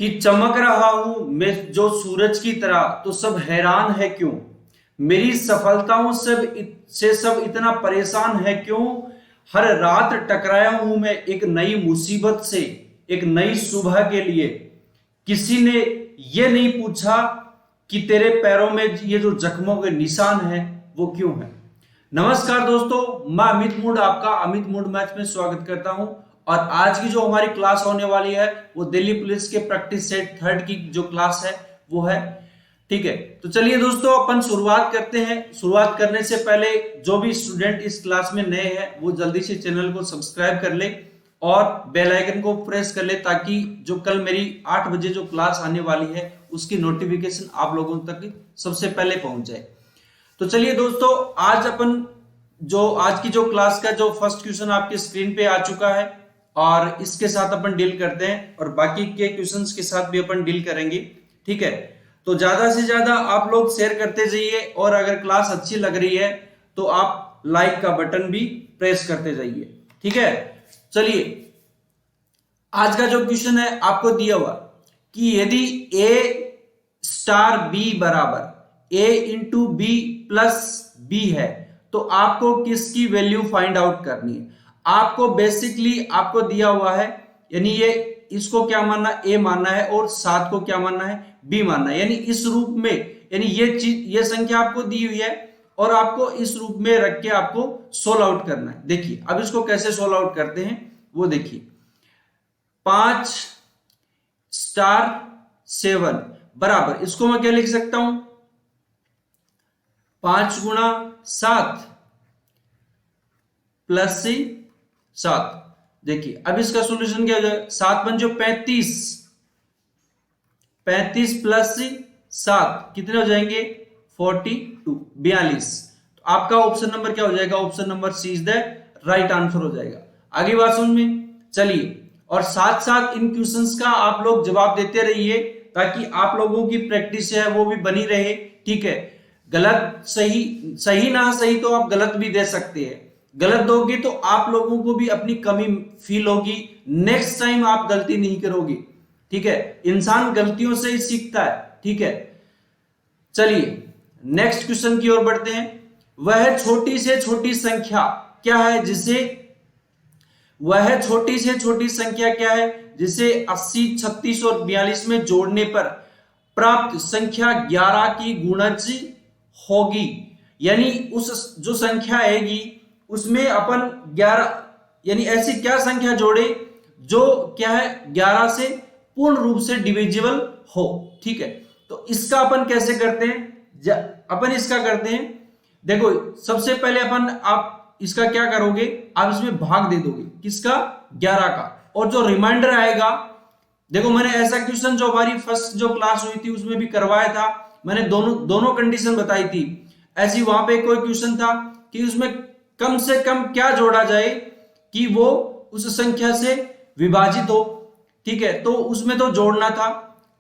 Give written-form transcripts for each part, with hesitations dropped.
कि चमक रहा हूं मैं जो सूरज की तरह, तो सब हैरान है क्यों। मेरी सफलताओं से सब इतना परेशान है क्यों। हर रात टकराया हूं मैं एक नई मुसीबत से, एक नई सुबह के लिए। किसी ने ये नहीं पूछा कि तेरे पैरों में ये जो जख्मों के निशान है वो क्यों है। नमस्कार दोस्तों, मैं अमित मूड आपका अमित मूड मैथ में स्वागत करता हूं। और आज की जो हमारी क्लास होने वाली है वो दिल्ली पुलिस के प्रैक्टिस सेट थर्ड की जो क्लास है वो है। ठीक है, तो चलिए दोस्तों अपन शुरुआत करते हैं। शुरुआत करने से पहले जो भी स्टूडेंट इस क्लास में नए हैं वो जल्दी से चैनल को सब्सक्राइब कर ले और बेल आइकन को प्रेस कर ले, ताकि जो कल मेरी 8 बजे जो क्लास आने वाली है उसकी नोटिफिकेशन आप लोगों तक सबसे पहले पहुंच जाए। तो चलिए दोस्तों, आज की जो क्लास का जो फर्स्ट क्वेश्चन आपकी स्क्रीन पे आ चुका है और इसके साथ अपन डील करते हैं और बाकी के क्वेश्चंस के साथ भी अपन डील करेंगे। ठीक है, तो ज्यादा से ज्यादा आप लोग शेयर करते जाइए और अगर क्लास अच्छी लग रही है तो आप लाइक का बटन भी प्रेस करते जाइए। ठीक है, चलिए आज का जो क्वेश्चन है आपको दिया हुआ कि यदि a स्टार b बराबर a into B plus B है तो आपको किसकी वैल्यू फाइंड आउट करनी है। आपको बेसिकली आपको दिया हुआ है, यानी ये इसको क्या मानना, a मानना है और 7 को क्या मानना है, b मानना है। यानी इस रूप में, यानी ये संख्या आपको दी हुई है और आपको इस रूप में रख के आपको सोल्व आउट करना है। देखिए अब इसको कैसे सोल्व आउट करते हैं वो देखिए। 5 स्टार 7 बराबर, इसको मैं क्या लिख सकता हूं, 5 गुणा 7 प्लस 7। देखिए अब इसका सॉल्यूशन क्या हो जाएगा, 7 पंचो 35, 35 प्लस 7 कितने हो जाएंगे 42, 42। तो आपका ऑप्शन नंबर क्या हो जाएगा, option number C is the right answer हो जाएगा। आगे बात समझ में, चलिए और साथ साथ इन क्वेश्चंस का आप लोग जवाब देते रहिए ताकि आप लोगों की प्रैक्टिस है वो भी बनी रहे। ठीक है, गलत सही ना सही तो आप गलत भी दे सकते हैं। गलत दोगे तो आप लोगों को भी अपनी कमी फील होगी, नेक्स्ट टाइम आप गलती नहीं करोगे। ठीक है, इंसान गलतियों से ही सीखता है। ठीक है, चलिए नेक्स्ट क्वेश्चन की ओर बढ़ते हैं। वह छोटी से छोटी संख्या क्या है जिसे 80, 36 और 42 में जोड़ने पर प्राप्त संख्या 11 की गुणज होगी। यानी उस जो संख्या आएगी उसमें अपन 11, यानी ऐसी क्या संख्या जोड़े जो क्या है 11 से पूर्ण रूप से डिविजिबल हो। ठीक है, तो इसका अपन कैसे करते हैं, अपन इसका करते हैं। देखो सबसे पहले आप इसका क्या करोगे, आप इसमें भाग दे दोगे, किसका, 11 का, और जो रिमाइंडर आएगा, देखो मैंने ऐसा क्वेश्चन जो हमारी फर्स्ट जो क्लास हुई थी उसमें भी करवाया था, मैंने दोनों कंडीशन बताई थी। ऐसी वहां पे कोई क्वेश्चन था कि उसमें कम से कम क्या जोड़ा जाए कि वो उस संख्या से विभाजित हो। ठीक है, तो उसमें तो जोड़ना था,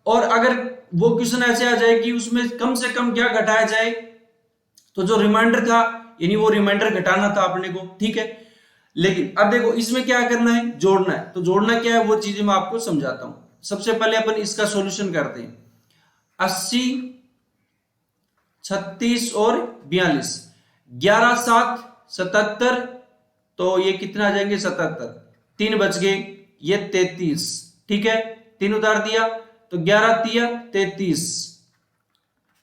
और अगर वो क्वेश्चन ऐसे आ जाए कि उसमें कम से कम क्या घटाया जाए, तो जो रिमाइंडर था यानी वो रिमाइंडर घटाना था अपने को। ठीक है, लेकिन अब देखो इसमें क्या करना है, जोड़ना है। तो जोड़ना क्या है वो चीजें मैं आपको समझाता हूं। सबसे पहले अपन इसका सॉल्यूशन करते हैं। 80, 36 और 42, 11 7 77, तो ये कितना आ जाएंगे 77, 3 बच गए, ये 33। ठीक है, 3 उतार दिया तो 11 तिया 33।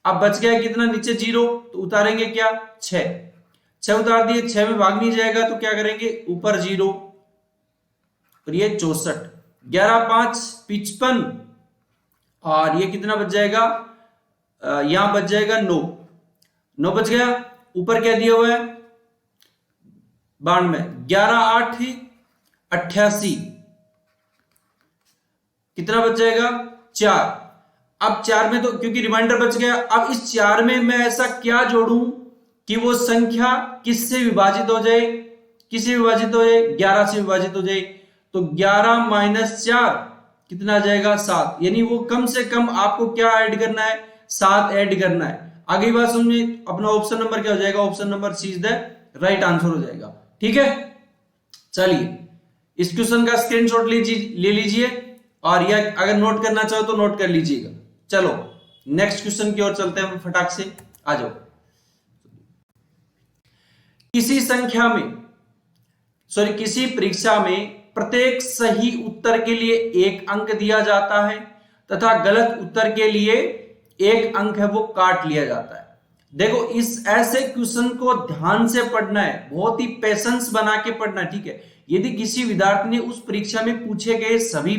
अब बच गया कितना, नीचे 0, तो उतारेंगे क्या, 6 उतार दिए, 6 में भाग नहीं जाएगा तो क्या करेंगे, ऊपर 0 और ये 64, 11 5 55 और ये कितना बच जाएगा, यहां बच जाएगा 9 बच गया। ऊपर क्या दिया हुआ है 92, 11 8 88, कितना बच जाएगा 4। अब 4 में तो क्योंकि रिमाइंडर बच गया, अब इस 4 में मैं ऐसा क्या जोड़ूं कि वो संख्या किससे विभाजित हो जाए, 11 से विभाजित हो जाए। तो 11 माइनस 4 कितना आ जाएगा 7, यानी वो कम से कम आपको क्या ऐड करना है, 7 ऐड करना है। आगे बात समझिए, अपना ऑप्शन नंबर क्या हो जाएगा, option number C is the right answer हो जाएगा। ठीक है, चलिए इस क्वेश्चन का स्क्रीनशॉट ले लीजिए और यह अगर नोट करना चाहो तो नोट कर लीजिएगा। चलो नेक्स्ट क्वेश्चन की ओर चलते हैं फटाक से, आ जाओ। किसी संख्या में किसी परीक्षा में प्रत्येक सही उत्तर के लिए 1 अंक दिया जाता है तथा गलत उत्तर के लिए 1 अंक है वो काट लिया जाता है। देखो इस ऐसे क्वेश्चन को ध्यान से पढ़ना है, बहुत ही पेशेंस बना के पढ़ना है, ठीक है। यदि किसी विद्यार्थी ने उस परीक्षा में पूछे गए सभी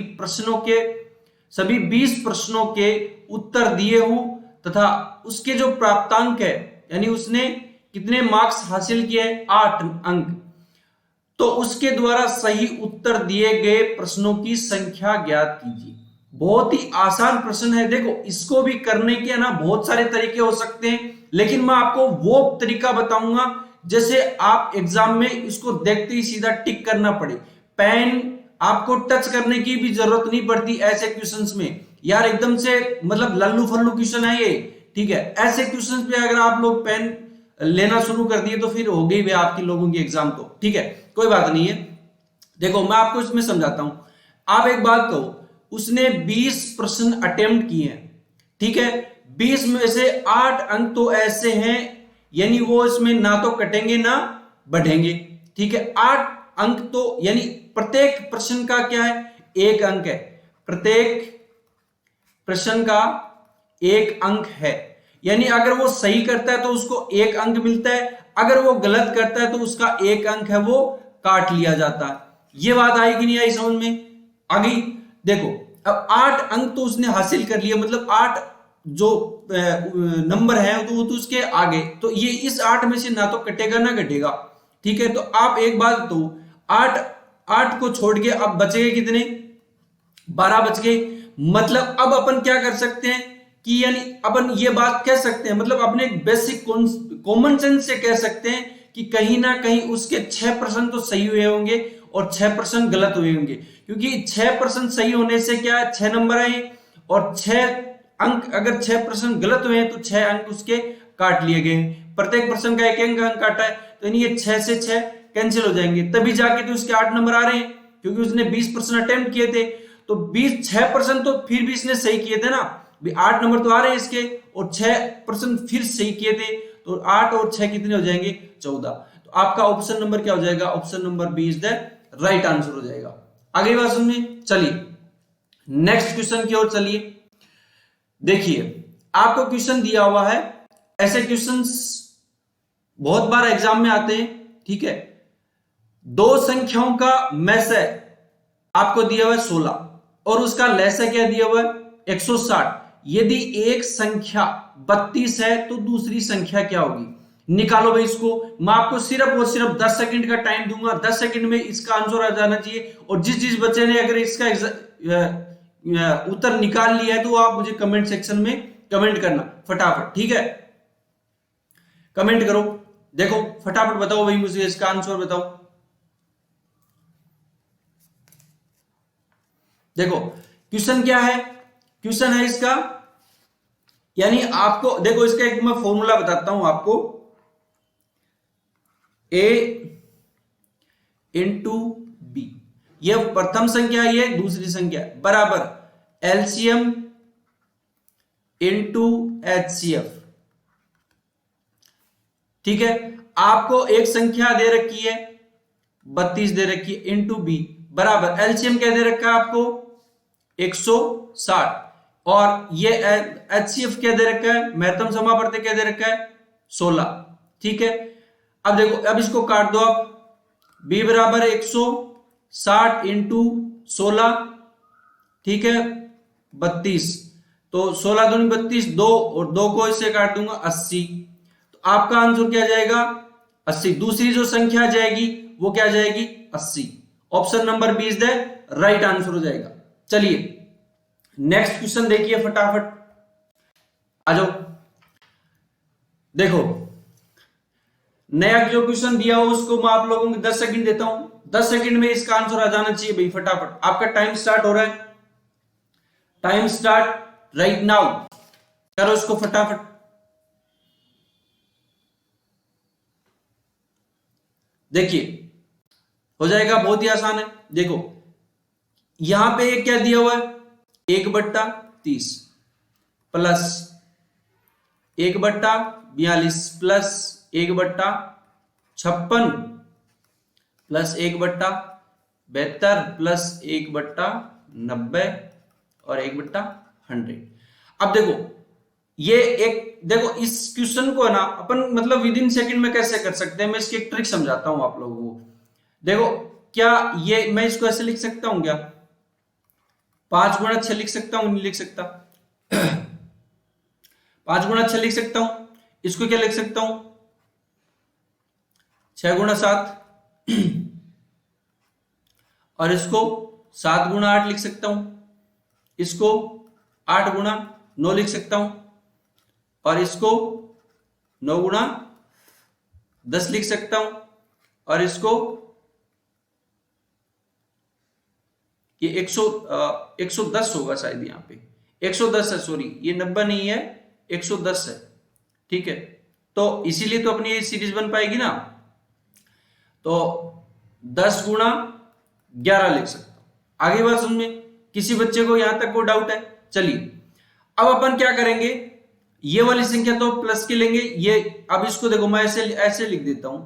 20 प्रश्नों के उत्तर दिए हो तथा उसके जो प्राप्तांक है यानी उसने कितने मार्क्स हासिल किए, 8 अंक, तो उसके द्वारा सही उत्तर दिए गए प्रश्नों की संख्या ज्ञात कीजिए। बहुत ही आसान प्रश्न है। देखो इसको भी करने के ना बहुत सारे तरीके हो सकते हैं, लेकिन मैं आपको वो तरीका बताऊंगा जैसे आप एग्जाम में इसको देखते ही सीधा टिक करना पड़े। पेन आपको टच करने की भी जरूरत नहीं पड़ती ऐसे क्वेश्चंस में। यार एकदम से मतलब लल्लू फल्लू क्वेश्चन है ये, ठीक है। ऐसे क्वेश्चंस पे अगर आप लोग पेन लेना शुरू कर दिए तो फिर हो गई भी आपकी लोगों की एग्जाम, तो ठीक है कोई बात नहीं है। देखो मैं आपको इसमें समझाता हूं। आप एक बात कहो, उसने 20 प्रश्न अटेम्प्ट किए हैं, ठीक है। 20 में से 8 अंक तो ऐसे हैं यानी वो इसमें ना तो कटेंगे ना बढ़ेंगे, ठीक है। 8 अंक तो यानी प्रत्येक प्रश्न का क्या है, 1 अंक है। प्रत्येक प्रश्न का 1 अंक है, यानी अगर वो सही करता है तो उसको 1 अंक मिलता है, अगर वो गलत करता है तो उसका 1 अंक है वो काट लिया जाता है। ये बात आई कि नहीं आई समझ में? आ गई। देखो अब 8 अंक तो उसने हासिल कर लिया, मतलब 8 जो नंबर है तो वो तो उसके आगे, तो ये इस 8 में से ना तो कटेगा ना घटेगा, ठीक है। तो आप एक बात तो 8 8 को छोड़ के अब बचेंगे कितने, 12 बच गए। मतलब अब अपन क्या कर सकते हैं कि यानी अपन ये बात कह सकते हैं, मतलब अपने बेसिक कॉमन सेंस से कह सकते हैं कि कहीं ना कहीं उसके 6% तो सही हुए होंगे और 6% गलत हुए होंगे, क्योंकि 6% सही होने से क्या है 6 नंबर आए और 6 अंक, अगर 6% गलत हुए हैं तो 6 अंक उसके काट लिए गए। प्रत्येक पर्सन का एक अंक काटा है तो यानी ये 6 से 6 कैंसिल हो जाएंगे, तभी जाके तो उसके 8 नंबर आ रहे हैं, क्योंकि उसने 20% अटेम्प्ट किए थे। तो 6% तो फिर भी इसने सही किए थे ना, 8 नंबर तो आ रहे हैं इसके और 6% फिर सही किए थे, तो 8 और 6 कितने हो जाएंगे, 14। तो आपका ऑप्शन नंबर क्या हो जाएगा, option number B is the right answer हो जाएगा। आगे बात सुनिए, चलिए नेक्स्ट क्वेश्चन की ओर चलिए। देखिए आपको क्वेश्चन दिया हुआ है, ऐसे क्वेश्चंस बहुत बार एग्जाम में आते हैं, ठीक है। दो संख्याओं का मैसे आपको दिया हुआ है 16 और उसका लैसा क्या दिया हुआ है 160। यदि एक संख्या 32 है तो दूसरी संख्या क्या होगी, निकालो भाई इसको। मैं आपको सिर्फ और सिर्फ 10 सेकंड का टाइम दूंगा, 10 सेकंड में इसका आंसर आ जाना चाहिए। और जिस बच्चे ने अगर इसका उत्तर निकाल लिया है तो आप मुझे कमेंट सेक्शन में कमेंट करना फटाफट, ठीक है। कमेंट करो, देखो फटाफट बताओ भाई मुझे इसका आंसर बताओ। देखो क्वेश्चन क्या है, क्वेश्चन है इसका, यानी आपको देखो इसका एक मैं फॉर्मूला बताता हूं आपको, a इंटू बी, यह प्रथम संख्या है, ये दूसरी संख्या बराबर एलसीएम इंटू एचसीएफ, ठीक है। आपको एक संख्या दे रखी है 32 दे रखी है इंटू बी बराबर एलसीएम क्या दे रखा है आपको 160 और ये एचसीएफ क्या दे रखा है, महत्तम समावर्त क्या दे रखा है 16, ठीक है। अब देखो अब इसको काट दो आप, b बराबर 160 इंटू 16, ठीक है 32, तो 16 दूनी 32, 2 और 2 को इससे काट दूंगा 80, तो आपका आंसर क्या जाएगा 80। दूसरी जो संख्या जाएगी वो क्या जाएगी 80। Option number B is the right answer हो जाएगा। चलिए नेक्स्ट क्वेश्चन देखिए फटाफट, आ जाओ। देखो नया जो क्वेश्चन दिया हो उसको मैं आप लोगों को 10 सेकंड देता हूं, 10 सेकंड में इसका आंसर आ जाना चाहिए भाई फटाफट। आपका टाइम स्टार्ट हो रहा है, टाइम स्टार्ट राइट नाउ, करो इसको फटाफट। देखिए हो जाएगा, बहुत ही आसान है। देखो यहां पे क्या दिया हुआ है, 1/30 प्लस 1/42 प्लस 1/56 प्लस 1/72 प्लस 1/90 और 1/100। अब देखो ये एक, देखो इस क्वेश्चन को है ना अपन मतलब विद इन सेकंड में कैसे कर सकते हैं, मैं इसकी एक ट्रिक समझाता हूं आप लोगों को। देखो क्या ये मैं इसको ऐसे लिख सकता हूं क्या, 5 गुणा 6 लिख सकता हूं, नहीं लिख सकता? 5 गुणा 6 लिख सकता हूं। इसको क्या लिख सकता हूं, 6 गुणा 7 और इसको 7 गुणा 8 लिख सकता हूं। इसको 8 गुणा 9 लिख सकता हूं और इसको 9 गुणा 10 लिख सकता हूं और इसको ये 110 होगा शायद, यहाँ पे 110 है, सॉरी ये 90 नहीं है, 110 है। ठीक है, तो इसीलिए तो अपनी ये सीरीज बन पाएगी ना। तो 10 गुणा 11 लिख सकता हूं। आगे बात समझ में, किसी बच्चे को यहां तक को डाउट है? चलिए अब अपन क्या करेंगे, ये वाली संख्या तो प्लस की लेंगे, ये अब इसको देखो मैं ऐसे लिख देता हूं,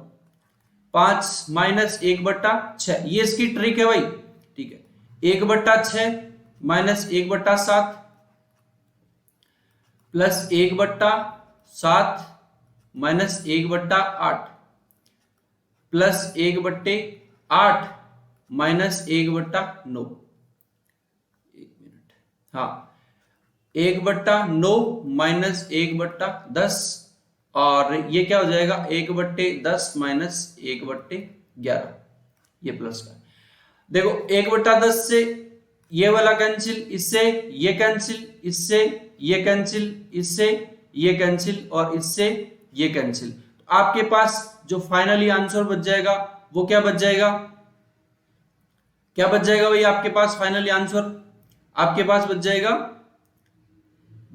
5 माइनस 1/6, ये इसकी ट्रिक है भाई। ठीक है, 1/6 minus 1/7 plus 1/7 minus 1/8 plus 1/8 minus 1/9। 1 minute, हाँ 1/9 माइनस 1/10 और ये क्या हो जाएगा 1/10 माइनस 1/11, ये प्लस का। देखो 1/10 से ये वाला कैंसिल, इससे ये कैंसिल, इससे ये कैंसिल, इससे ये कैंसिल और इससे ये कैंसिल। तो आपके पास जो फाइनली आंसर बच जाएगा वो क्या बच जाएगा, क्या बच जाएगा भाई आपके पास फाइनली आंसर? आपके पास बच जाएगा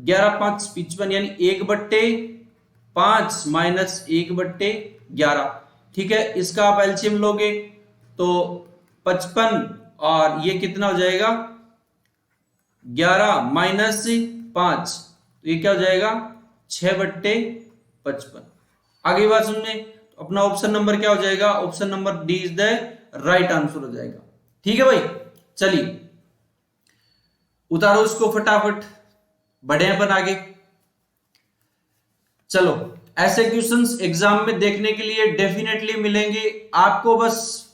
11 5 55, यानी 1/5 माइनस 1/11। ठीक है, इसका आप एलसीएम लोगे तो 55 और ये कितना हो जाएगा 11 माइनस 5, तो ये क्या हो जाएगा 6/55। आगे बात सुनने, तो अपना ऑप्शन नंबर क्या हो जाएगा, option number D is the right answer हो जाएगा। ठीक है भाई, चलिए उतारो इसको फटाफट, बढ़े अपन आगे। चलो ऐसे क्वेश्चंस एग्जाम में देखने के लिए डेफिनेटली मिलेंगे आपको, बस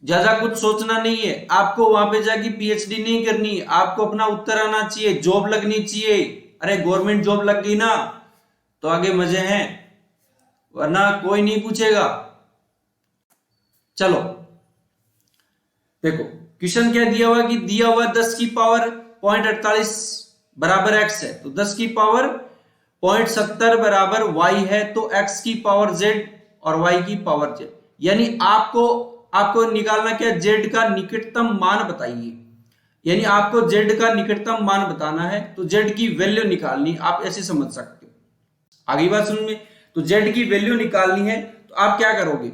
ज्यादा कुछ सोचना नहीं है, आपको वहां पे जाके पीएचडी नहीं करनी, आपको अपना उत्तर आना चाहिए, जॉब लगनी चाहिए। अरे गवर्नमेंट जॉब लग गई ना तो आगे मजे हैं, वरना कोई नहीं पूछेगा। चलो देखो क्वेश्चन क्या दिया हुआ कि दिया हुआ 10 की पावर 0.48 बराबर x है, तो 10 की पावर 0.70 बराबर y है, तो x की पावर z और y की पावर z, यानी आपको निकालना क्या, z का निकटतम मान बताइए, यानी आपको z का निकटतम मान बताना है, तो z की वैल्यू निकालनी, आप ऐसे समझ सकते हो। आगे बात सुन में, तो z की वैल्यू निकालनी है तो आप क्या करोगे,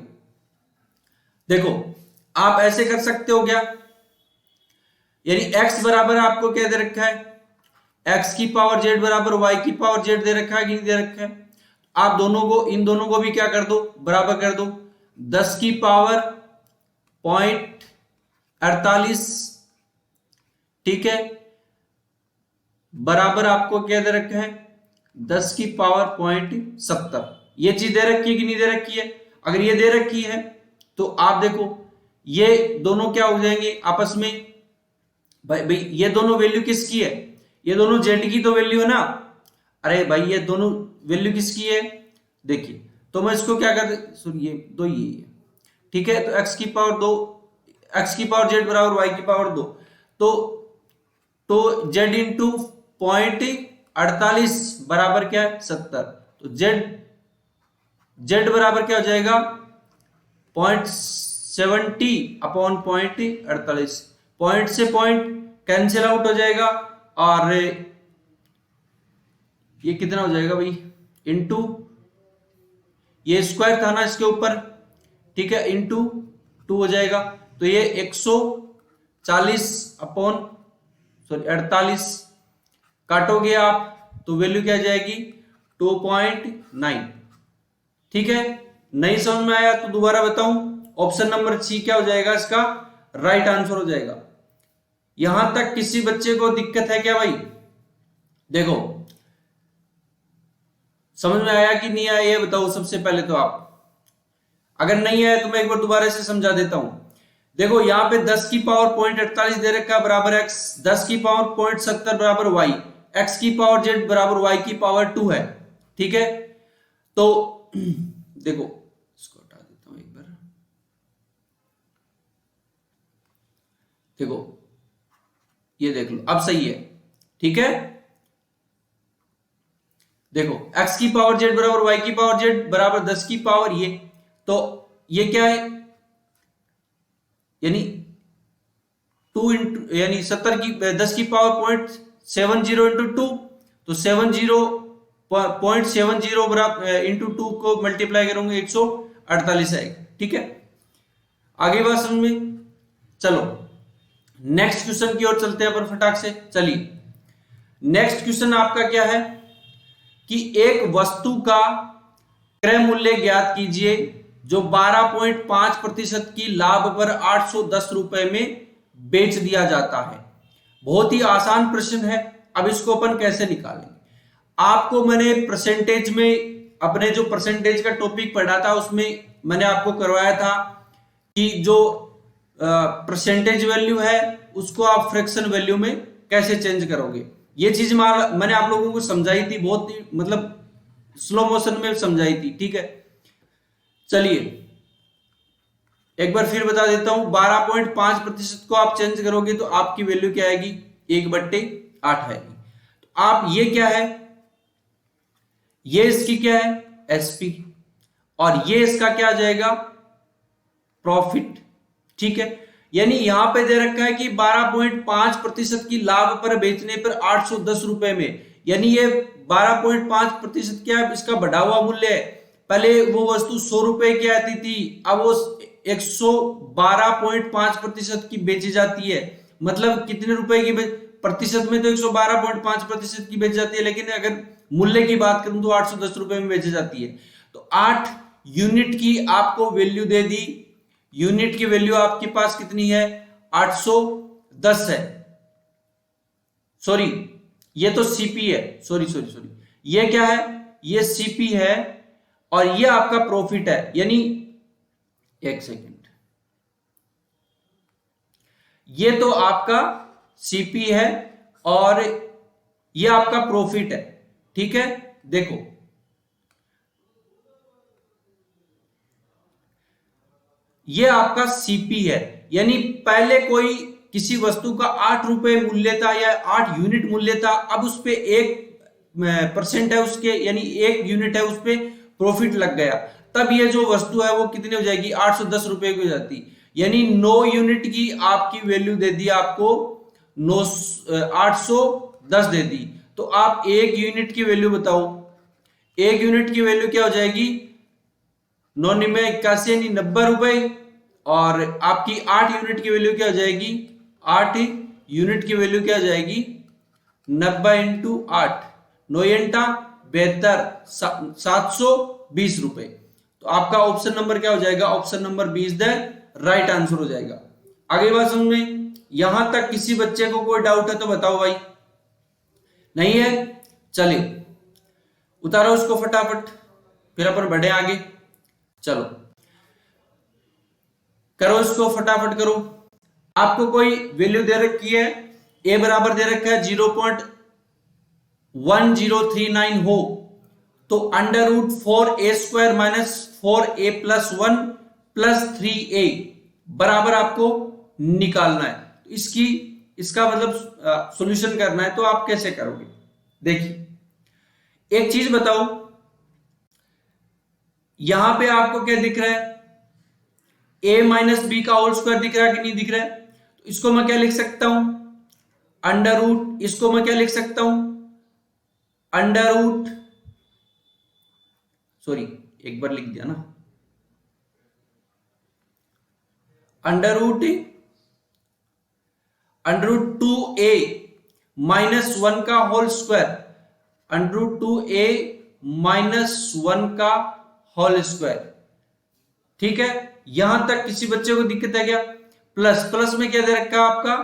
देखो आप ऐसे कर सकते हो क्या, यानी x बराबर आपको क्या दे रखा है, x की पावर z बराबर y की पावर z दे रखा है कि नहीं दे रखा है? आप दोनों को, इन दोनों को भी क्या कर दो, बराबर कर दो। 10 की पावर 0.48, ठीक है, बराबर आपको क्या दे रखा है 10 की पावर 0.70। ये चीज दे रखी है कि नहीं दे रखी है? अगर ये दे रखी है तो आप देखो ये दोनों क्या हो जाएंगे आपस में, भाई ये दोनों वैल्यू किसकी है, ये दोनों जेड की तो वैल्यू है ना। अरे भाई ये दोनों वैल्यू किसकी है, देखिए तो मैं इसको क्या कर, सुनिए दो ये है, ठीक है, तो x की पावर 2, x की पावर z बराबर y की पावर 2, तो z इंटू 0.48 बराबर क्या है 70, तो z बराबर क्या हो जाएगा 0.70 अपॉन 0.48, पॉइंट से पॉइंट कैंसिल आउट हो जाएगा और ये कितना हो जाएगा भाई, इंटू ये स्क्वायर था ना इसके ऊपर, ठीक है, इंटू 2 हो जाएगा, तो ये 100 48 काटोगे आप तो वैल्यू क्या जाएगी 2.9। ठीक है, नहीं समझ में आया तो दोबारा बताऊं, ऑप्शन नंबर सी क्या हो जाएगा इसका राइट आंसर हो जाएगा। यहां तक किसी बच्चे को दिक्कत है क्या भाई? देखो समझ में आया कि नहीं आया ये बताओ सबसे पहले तो आप। अगर नहीं आया तो मैं एक बार दोबारा से समझा देता हूं। देखो यहां पे 10 की पावर 0.48 दे रखा है बराबर x, 10 की पावर 0.70 बराबर y, x की पावर z बराबर y की पावर 2 है। ठीक है, तो देखो इसको हटा देता हूं एक बार। देखो ये देख लो अब सही है। ठीक है, देखो x की पावर z बराबर y की पावर z बराबर 10 की पावर ये, तो ये क्या है यानी 2 इंटू यानी 70 की 10 की पावर 0.70 इंटू 2, तो 0.70 बराबर इंटू 2 को मल्टीप्लाई करूंगे 148 आएगा। ठीक है, आगे बात समझ में। चलो नेक्स्ट क्वेश्चन की ओर चलते हैं अपन फटाक से। चलिए नेक्स्ट क्वेश्चन आपका क्या है कि एक वस्तु का क्रय मूल्य ज्ञात कीजिए जो 12.5% की लाभ पर 810 रुपए में बेच दिया जाता है। बहुत ही आसान प्रश्न है। अब इसको अपन कैसे निकालेंगे? आपको मैंने परसेंटेज में अपने जो परसेंटेज का टॉपिक पढ़ा था उसमें मैंने आपको करवाया था कि जो परसेंटेज वैल्यू है उसको आप फ्रैक्शन वैल्यू में कैसे चेंज करोगे। ये चीज मैंने आप लोगों को समझाई थी, बहुत ही मतलब स्लो मोशन में समझाई थी। ठीक है, चलिए एक बार फिर बता देता हूं। 12.5% को आप चेंज करोगे तो आपकी वैल्यू क्या आएगी 1/8 आएगी। तो आप ये क्या है, ये इसकी क्या है एसपी, और ये इसका क्या आ जाएगा प्रॉफिट। ठीक है, यानी यहां पे दे रखा है कि 12.5% की लाभ पर बेचने पर 810 रुपए में, यानी ये 12.5% क्या है इसका बढ़ा हुआ मूल्य है। पहले वो वस्तु 100 रुपए की आती थी, अब वो 112.5% की बेची जाती है। मतलब कितने रुपए की प्रतिशत में तो 112.5% की बेची जाती है, लेकिन अगर मूल्य की बात करूं तो 810 रुपए में बेची जाती है। तो 8 यूनिट की आपको वैल्यू दे दी। यूनिट की वैल्यू आपके पास कितनी है 810 है। सॉरी ये तो सीपी है, सॉरी सॉरी सॉरी, ये क्या है ये सीपी है और ये आपका प्रॉफिट है। यानी एक सेकंड, ये तो आपका सीपी है और ये आपका प्रॉफिट है। ठीक है, देखो ये आपका सीपी है, यानी पहले कोई किसी वस्तु का 8 रुपए मूल्य था या 8 यूनिट मूल्य था, अब उस पे 1% है उसके, यानी 1 यूनिट है उस पे प्रॉफिट लग गया, तब ये जो वस्तु है वो कितनी हो जाएगी 810 रुपए की हो जाती। यानी 9 यूनिट की आपकी वैल्यू दे दी आपको 810 दे दी। तो आप 1 यूनिट की वैल्यू बताओ, 1 यूनिट की वैल्यू क्या हो जाएगी 9 में 81 यानी 90 रुपए, और आपकी 8 यूनिट की वैल्यू क्या हो जाएगी 8 यूनिट की वैल्यू क्या हो जाएगी 90 इंटू 8 9 72 720 रुपए। तो आपका ऑप्शन नंबर क्या हो जाएगा option number 20 the right answer हो जाएगा। आगे बात समझ में, यहां तक किसी बच्चे को कोई डाउट है तो बताओ भाई। नहीं है, चलिए उतारो उसको फटाफट, फिर अपन बढ़े आगे। चलो करो इसको फटाफट करो। आपको कोई वैल्यू दे रखी है, ए बराबर दे रखा है 0.1039 हो तो √4a² minus 4a+1 plus 3a बराबर आपको निकालना है। तो इसका मतलब सॉल्यूशन करना है, तो आप कैसे करोगे देखिए। एक चीज बताओ, यहां पे आपको क्या दिख रहा है a माइनस बी का होल स्क्वायर दिख रहा है कि नहीं दिख रहा है? तो इसको मैं क्या लिख सकता हूं इसको मैं क्या लिख सकता हूं सॉरी एक बार लिख दिया ना, अंडर रूट √2a -1 का होल स्क्वायर, √2a -1 का होल स्क्वायर। ठीक है, यहां तक किसी बच्चे को दिक्कत है क्या? प्लस प्लस में क्या दे रखा है आपका?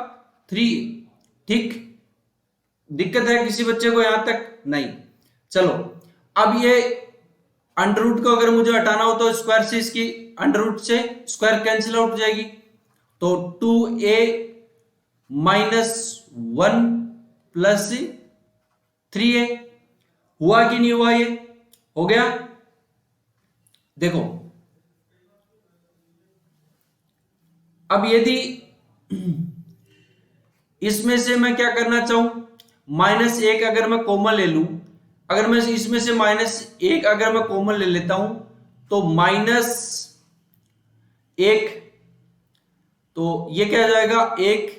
3। ठीक, दिक्कत है किसी बच्चे को यहां तक? नहीं। चलो, अब ये अंडर रूट को अगर मुझे हटाना हो तो स्क्वायर से इसकी अंडर रूट से स्क्वायर कैंसिल आउट हो जाएगी, तो 2a -1 प्लस 3a। हुआ कि नहीं हुआ? ये हो गया। देखो, अब यदि इसमें से मैं क्या करना चाहूं, -1 अगर मैं कॉमन ले लूं, अगर मैं इसमें से -1 अगर मैं कॉमन ले लेता हूं तो -1, तो ये क्या हो जाएगा? 1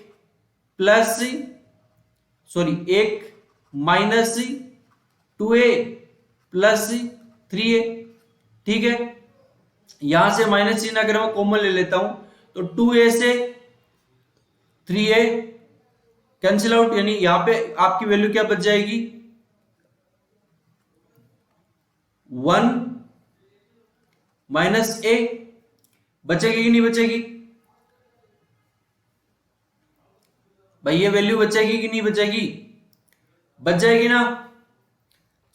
plus, sorry 1 -2a plus 3a। ठीक है, यहां से माइनस चिन्ह अगर मैं कॉमन ले लेता हूं तो 2a से 3a कैंसिल आउट, यानी यहां पे आपकी वैल्यू क्या बच जाएगी? 1 -a। बचेगी कि नहीं बचेगी भाई? ये वैल्यू बचेगी कि नहीं बचेगी? बच जाएगी ना।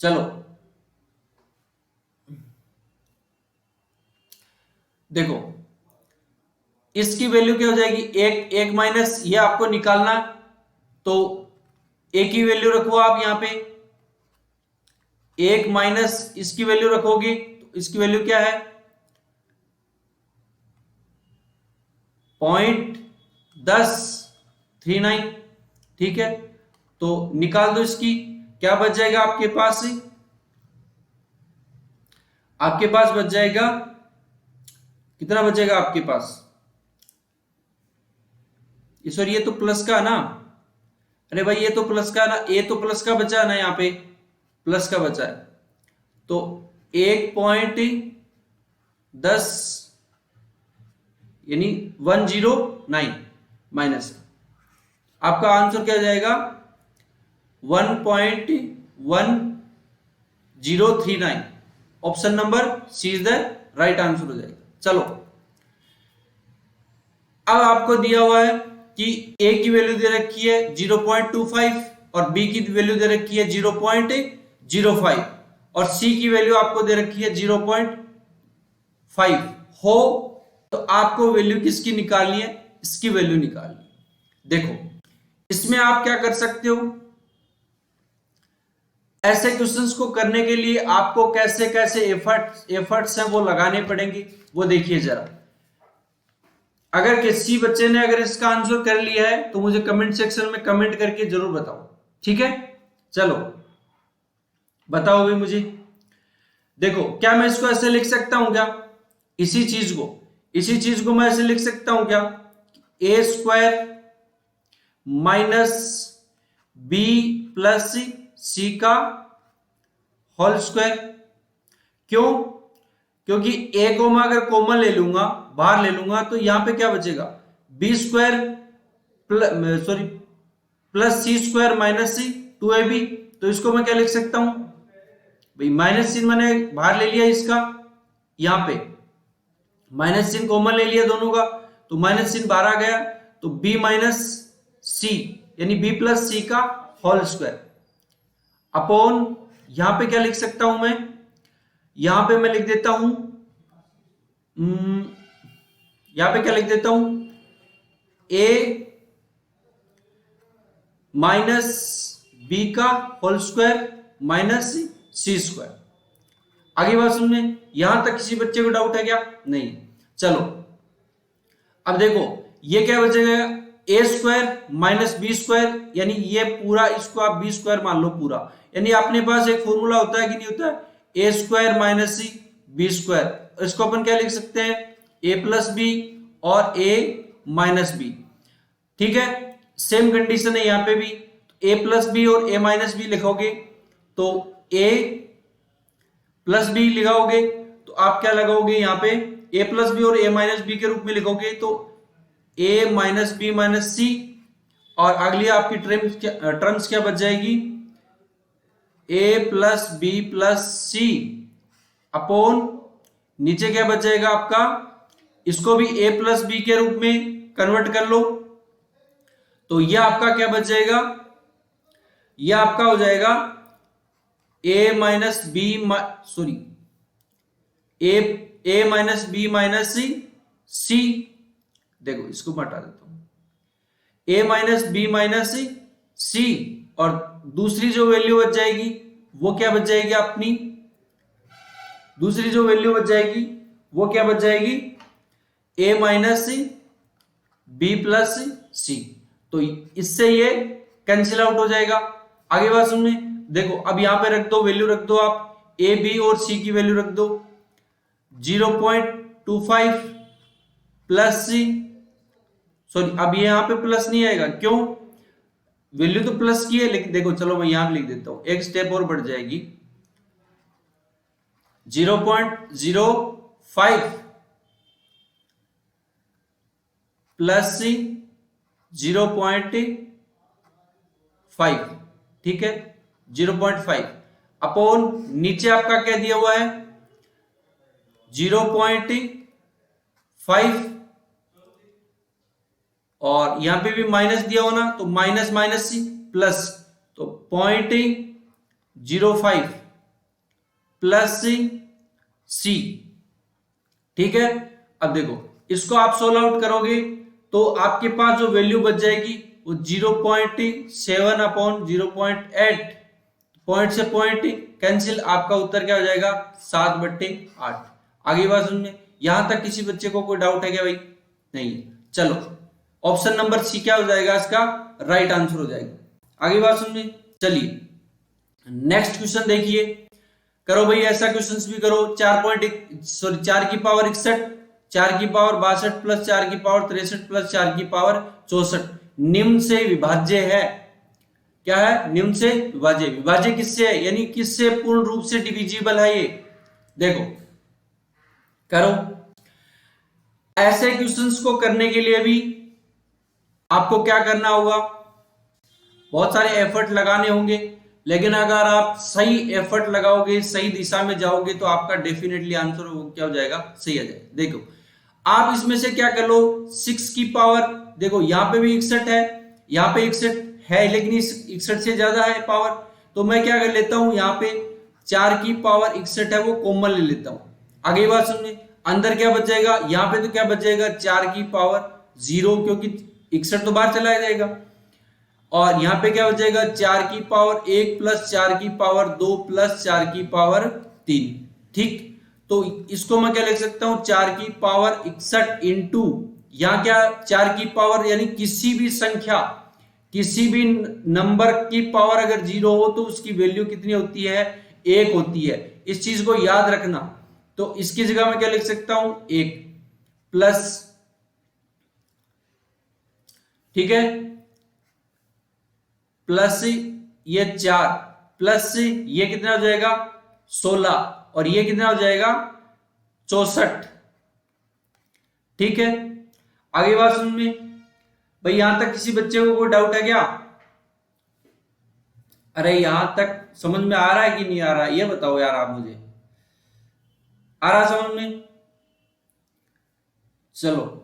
चलो देखो, इसकी वैल्यू क्या हो जाएगी? 1 माइनस, ये आपको निकालना, तो a की वैल्यू रखो आप यहां पे, 1 माइनस इसकी वैल्यू रखोगे तो इसकी वैल्यू क्या है? 0.1039। ठीक है, तो निकाल दो इसकी, क्या बच जाएगा आपके पास? आपके पास बच जाएगा, कितना बचेगा आपके पास? सॉरी, ये तो प्लस का ना, अरे भाई ये तो प्लस का ना, ए तो प्लस का बचा है ना, यहाँ पे प्लस का बचा है, तो 1.10 यानी 109 माइनस, आपका आंसर क्या जाएगा? 1.1039। Option number C is the right answer हो जाएगा। चलो, अब आपको दिया हुआ है कि a की वैल्यू दे रखी है 0.25 और b की वैल्यू दे रखी है 0.05 और c की वैल्यू आपको दे रखी है 0.5 हो, तो आपको वैल्यू किसकी निकालनी है? इसकी वैल्यू निकालनी है। देखो, इसमें आप क्या कर सकते हो, ऐसे क्वेश्चंस को करने के लिए आपको कैसे कैसे एफर्ट्स हैं वो लगाने पड़ेंगे, वो देखिए जरा। अगर किसी बच्चे ने अगर इसका आंसर कर लिया है तो मुझे कमेंट सेक्शन में कमेंट करके जरूर बताओ। ठीक है, चलो बताओ भी मुझे। देखो, क्या मैं इसको ऐसे लिख सकता हूं क्या? इसी चीज को मैं ऐसे लिख सकता हूं क्या? a square minus B plus C का होल स्क्वायर। क्यों? क्योंकि a को मैं अगर कॉमन ले लूंगा, बाहर ले लूंगा, तो यहां पे क्या बचेगा? बी स्क्वायर प्लस सी स्क्वायर माइनस सी 2ab। तो इसको मैं क्या लिख सकता हूं भाई? माइनस चिन्ह मैंने बाहर ले लिया इसका, यहां पे माइनस चिन्ह कॉमन ले लिया दोनों का, तो माइनस चिन्ह बाहर आ गया, तो b माइनस सी यानी b प्लस सी का होल स्क्वायर अपॉन, यहां पे क्या लिख सकता हूं मैं? यहां पे मैं लिख देता हूं, यहां पे क्या लिख देता हूं? a माइनस बी का होल स्क्वायर माइनस सी स्क्वायर। आगे बात सुनने, यहां तक किसी बच्चे को डाउट है क्या? नहीं। चलो, अब देखो ये क्या बचेगा? ए स्क्वायर माइनस बी स्क्वायर, यानी ये पूरा, इसको आप बी स्क्वायर मान लो पूरा, यानी अपने पास एक फॉर्मूला होता है कि नहीं होता है? A square minus C B square. इसको अपन क्या लिख सकते हैं? ए प्लस बी और ए माइनस बी। ठीक है, सेम कंडीशन है यहां पे भी, ए प्लस बी और ए माइनस बी लिखोगे तो ए प्लस बी लिखाओगे तो आप क्या लगाओगे यहां पे? ए प्लस बी और ए माइनस बी के रूप में लिखोगे तो ए माइनस बी माइनस सी और अगली आपकी टर्म्स क्या बच जाएगी, ए प्लस बी प्लस सी अपॉन नीचे क्या बच जाएगा आपका, इसको भी ए प्लस बी के रूप में कन्वर्ट कर लो, तो यह आपका क्या बच जाएगा, यह आपका हो जाएगा ए माइनस बी, सॉरी ए माइनस बी माइनस सी, देखो इसको मैं हटा देता हूं, ए माइनस बी माइनस सी, और दूसरी जो वैल्यू बच जाएगी वो क्या बच जाएगी अपनी, दूसरी जो वैल्यू बच जाएगी वो क्या बच जाएगी, ए माइनस बी प्लस सी, तो इससे ये कैंसिल आउट हो जाएगा। आगे बात सुनिए, देखो अब यहां पे रख दो, वैल्यू रख दो आप, ए बी और सी की वैल्यू रख दो, 0.25 प्लस सी, सॉरी अब ये यहां पे प्लस नहीं आएगा, क्यों, वैल्यू तो प्लस की है, लेकिन देखो चलो मैं यहां पे लिख देता हूं, एक स्टेप और बढ़ जाएगी, 0.05 प्लस सी 0.5, ठीक है, 0.5 अपॉन नीचे आपका क्या दिया हुआ है 0.5, और यहां पे भी माइनस दिया हो ना, तो माइनस माइनस सी प्लस, तो 0.05 प्लस सी, ठीक है। अब देखो इसको आप सोल्व आउट करोगे तो आपके पास जो वैल्यू बच जाएगी वो 0.7 अपॉन 0.8, पॉइंट से पॉइंट कैंसिल, आपका उत्तर क्या हो जाएगा 7/8। आगे बात सुनिए, यहां तक किसी बच्चे को कोई डाउट है क्या भाई, नहीं, चलो ऑप्शन नंबर सी क्या हो जाएगा, इसका राइट आंसर हो जाएगा। आगे बात सुनिए, चलिए नेक्स्ट क्वेश्चन देखिए, करो भाई ऐसा क्वेश्चन भी करो, 4 की पावर 61, 4 की पावर 62 प्लस 4 की पावर 63 प्लस 4 की पावर 64 निम्न से विभाज्य है, क्या है, निम्न से विभाज्य, विभाज्य किससे है, यानी किससे पूर्ण रूप से डिविजिबल है ये, देखो करो। ऐसे क्वेश्चंस को करने के लिए भी आपको क्या करना होगा, बहुत सारे एफर्ट लगाने होंगे, लेकिन अगर आप सही एफर्ट लगाओगे, सही दिशा में जाओगे, तो आपका डेफिनेटली आंसर क्या हो जाएगा, सही आ जाएगा। देखो आप इसमें से क्या कर लो, 6 की पावर, देखो यहां पे भी 61 है, यहां पे 61 है, लेकिन इस 61 से ज्यादा है पावर, तो मैं क्या कर लेता हूं, यहां पे 4 की पावर 61 है वो कॉमन ले लेता हूं। आगे बात सुनिए, अंदर क्या बच जाएगा, यहां पे तो क्या बच जाएगा 4 की पावर 0, क्योंकि 61 तो बाहर चला जाएगा, और यहां पे क्या हो जाएगा 4 की पावर 1 प्लस 4 की पावर 2 प्लस 4 की पावर 3, ठीक, तो इसको मैं क्या लिख सकता हूं, 4 की पावर 61 इंटू, यहां क्या 4 की पावर, यानी किसी भी संख्या, किसी भी नंबर की पावर अगर 0 हो तो उसकी वैल्यू कितनी होती है, 1 होती है, इस चीज को याद रखना। तो इसकी जगह मैं क्या लिख सकता हूं 1 प्लस, ठीक है, प्लस ये 4 प्लस ये कितना हो जाएगा 16, और ये कितना हो जाएगा 64, ठीक है। आगे बात सुनिए भाई, यहां तक किसी बच्चे को कोई डाउट है क्या, अरे यहां तक समझ में आ रहा है कि नहीं आ रहा है, ये बताओ यार आप मुझे, आ रहा समझ में, चलो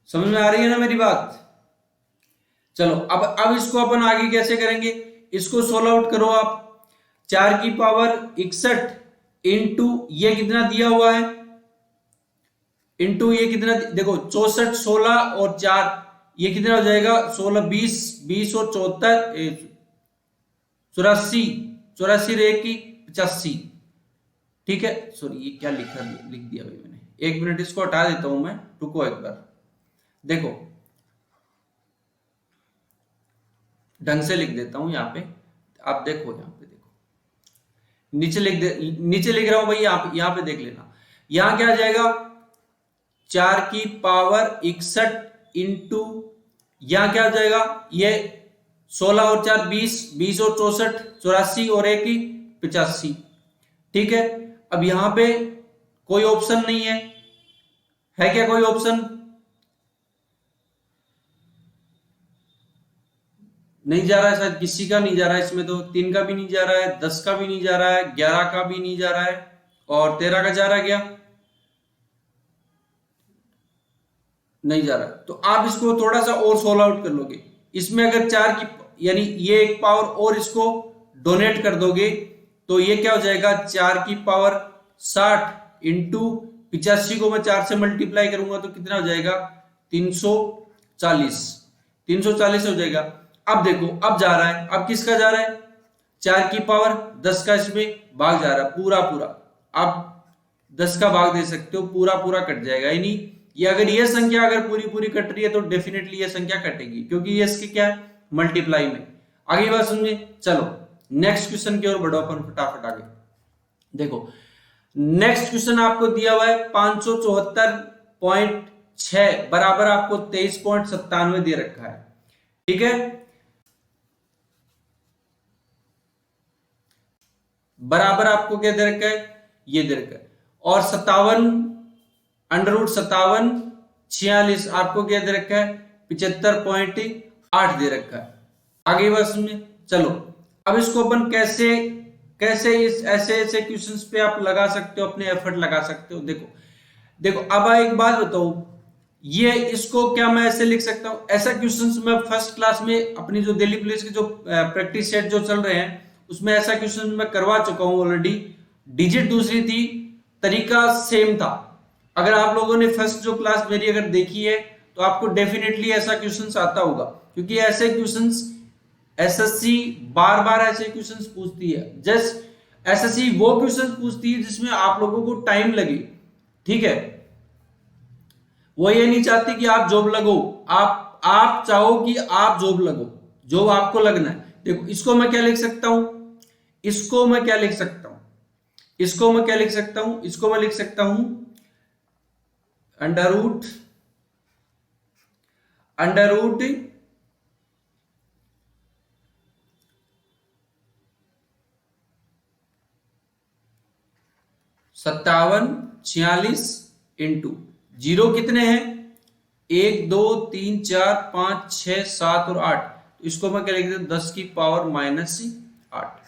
समझ में आ रही है ना मेरी बात, चलो अब इसको अपन आगे कैसे करेंगे, इसको सोल्व आउट करो आप, 4 की पावर 61 इंटू ये कितना दिया हुआ है, इंटू ये कितना, देखो 64 16 और 4, ये कितना हो जाएगा 16 20 20 और 74 84 84 एक की 85, ठीक है, सॉरी ये क्या लिख दिया भाई मैंने, एक मिनट इसको हटा देता हूं मैं, रुको एक बार, देखो ढंग से लिख देता हूं यहां पे, आप देखो यहां पे देखो, नीचे लिख रहा हूं भाई, यहां पे देख लेना, यहां क्या आ जाएगा 4 की पावर 61 इंटू, यहां क्या हो जाएगा ये 16 और 4 20 20 और 64 84 और 1 85, ठीक है। अब यहां पे कोई ऑप्शन नहीं है क्या कोई ऑप्शन, नहीं जा रहा है, शायद किसी का नहीं जा रहा है इसमें, तो 3 का भी नहीं जा रहा है, 10 का भी नहीं जा रहा है, 11 का भी नहीं जा रहा है, और 13 का जा रहा है क्या? नहीं जा रहा है। तो आप इसको थोड़ा सा और सोल्व आउट कर लोगे। इसमें अगर 4 की यानी ये एक पावर और इसको डोनेट कर दोगे तो ये क्या हो जाएगा, 4 की पावर 60 इंटू 85 को मैं 4 से मल्टीप्लाई करूंगा तो कितना हो जाएगा, 340। 340 हो जाएगा। अब देखो अब जा रहा है, अब किसका जा रहा है, 4 की पावर 10 का इसमें भाग जा रहा है पूरा पूरा। आप 10 का भाग दे सकते हो, पूरा पूरा कट जाएगा। यानी ये अगर ये संख्या अगर पूरी पूरी कट रही है तो डेफिनेटली ये संख्या कटेगी, क्योंकि ये इसकी क्या है, मल्टीप्लाई में। आगे बात समझे। चलो नेक्स्ट क्वेश्चन की ओर बढ़ो अपन फटाफट आगे। देखो नेक्स्ट क्वेश्चन आपको दिया हुआ है 574.6 बराबर आपको 23.97 दे रखा है। ठीक है, बराबर आपको क्या दे रखा है, ये दे रखा है। और 57√57 46 आपको क्या दे रखा है, 75.8 दे रखा है। आगे बस में चलो अब इसको अपन कैसे कैसे इस ऐसे ऐसे क्वेश्चंस पे आप लगा सकते हो, अपने एफर्ट लगा सकते हो। देखो देखो अब एक बात बताओ, ये इसको क्या मैं ऐसे लिख सकता हूं, ऐसा क्वेश्चंस मैं फर्स्ट क्लास में अपनी जो दिल्ली पुलिस के जो प्रैक्टिस सेट जो चल रहे हैं उसमें ऐसा क्वेश्चन मैं करवा चुका हूं ऑलरेडी। डिजिट दूसरी थी, तरीका सेम था। अगर आप लोगों ने फर्स्ट जो क्लास मेरी अगर देखी है तो आपको डेफिनेटली ऐसा क्वेश्चंस आता होगा, क्योंकि ऐसे क्वेश्चंस एसएससी बार बार ऐसे क्वेश्चंस पूछती है। जस्ट एसएससी वो क्वेश्चंस पूछती है जिसमें आप लोगों को टाइम लगे। ठीक है, वो ये नहीं चाहती कि आप जॉब लगो, आप चाहो कि आप जॉब लगो, जॉब आपको लगना है। देखो इसको मैं क्या लिख सकता हूं, इसको मैं क्या लिख सकता हूं, इसको मैं क्या लिख सकता हूं, इसको मैं लिख सकता हूं अंडर रूट 57 46 इंटू जीरो कितने हैं, 1 2 3 4 5 6 7 और 8, तो इसको मैं क्या लिख देता हूं, 10 की पावर -8।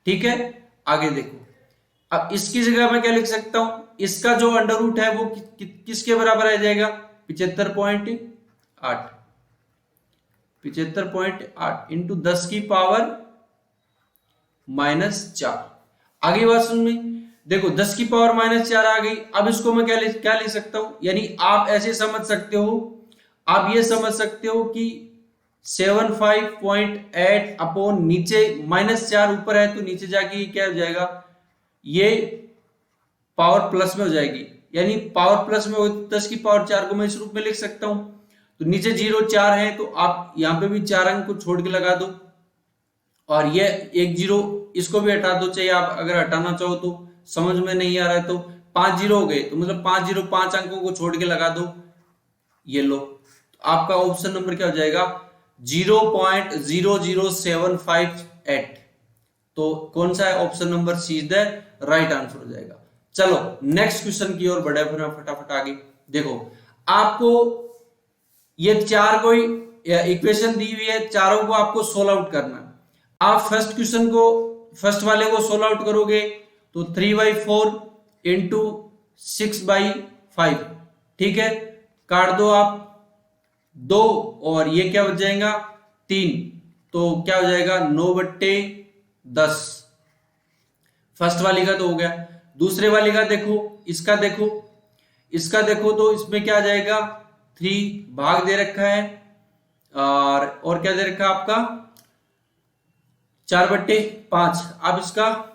ठीक है, आगे देखो अब इसकी जगह मैं क्या लिख सकता हूं, इसका जो अंडर रूट है वो किसके बराबर आ जाएगा, 75.8। 75.8 इंटू 10 की पावर -4। आगे बात सुन में, देखो 10 की पावर -4 आ गई। अब इसको मैं क्या लिख सकता हूं, यानी आप ऐसे समझ सकते हो, आप ये समझ सकते हो कि 75.8 अपॉन नीचे -4 ऊपर है तो नीचे जाके क्या हो जाएगा, ये पावर प्लस में हो जाएगी। यानी पावर प्लस में हो 10 की पावर 4 को मैं इस रूप में लिख सकता हूं। तो नीचे 0 4 है तो आप यहां पे भी 4 अंक को छोड़ के लगा दो, और ये 1 0 इसको भी हटा दो, चाहिए आप अगर हटाना चाहो तो। समझ में नहीं आ रहा है तो 5 0 हो गए, तो मतलब 5 0 5 अंकों को छोड़ के लगा दो, ये लो। तो आपका ऑप्शन नंबर क्या हो जाएगा, 0.00758। तो कौन सा है, option number C is the right answer हो जाएगा। चलो नेक्स्ट क्वेश्चन की ओर बढ़े फटाफट आगे। देखो आपको ये 4 कोई इक्वेशन दी हुई है, चारों को आपको सोल्व आउट करना है। आप फर्स्ट वाले को सोल्व आउट करोगे तो 3/4 इंटू 6/5। ठीक है, काट दो आप 2 और ये क्या बच जाएगा 3, तो क्या हो जाएगा 9/10। फर्स्ट वाली का तो हो गया। दूसरे वाली का देखो, इसका देखो तो इसमें क्या आ जाएगा, 3 भाग दे रखा है, और क्या दे रखा है आपका 4/5। अब इसका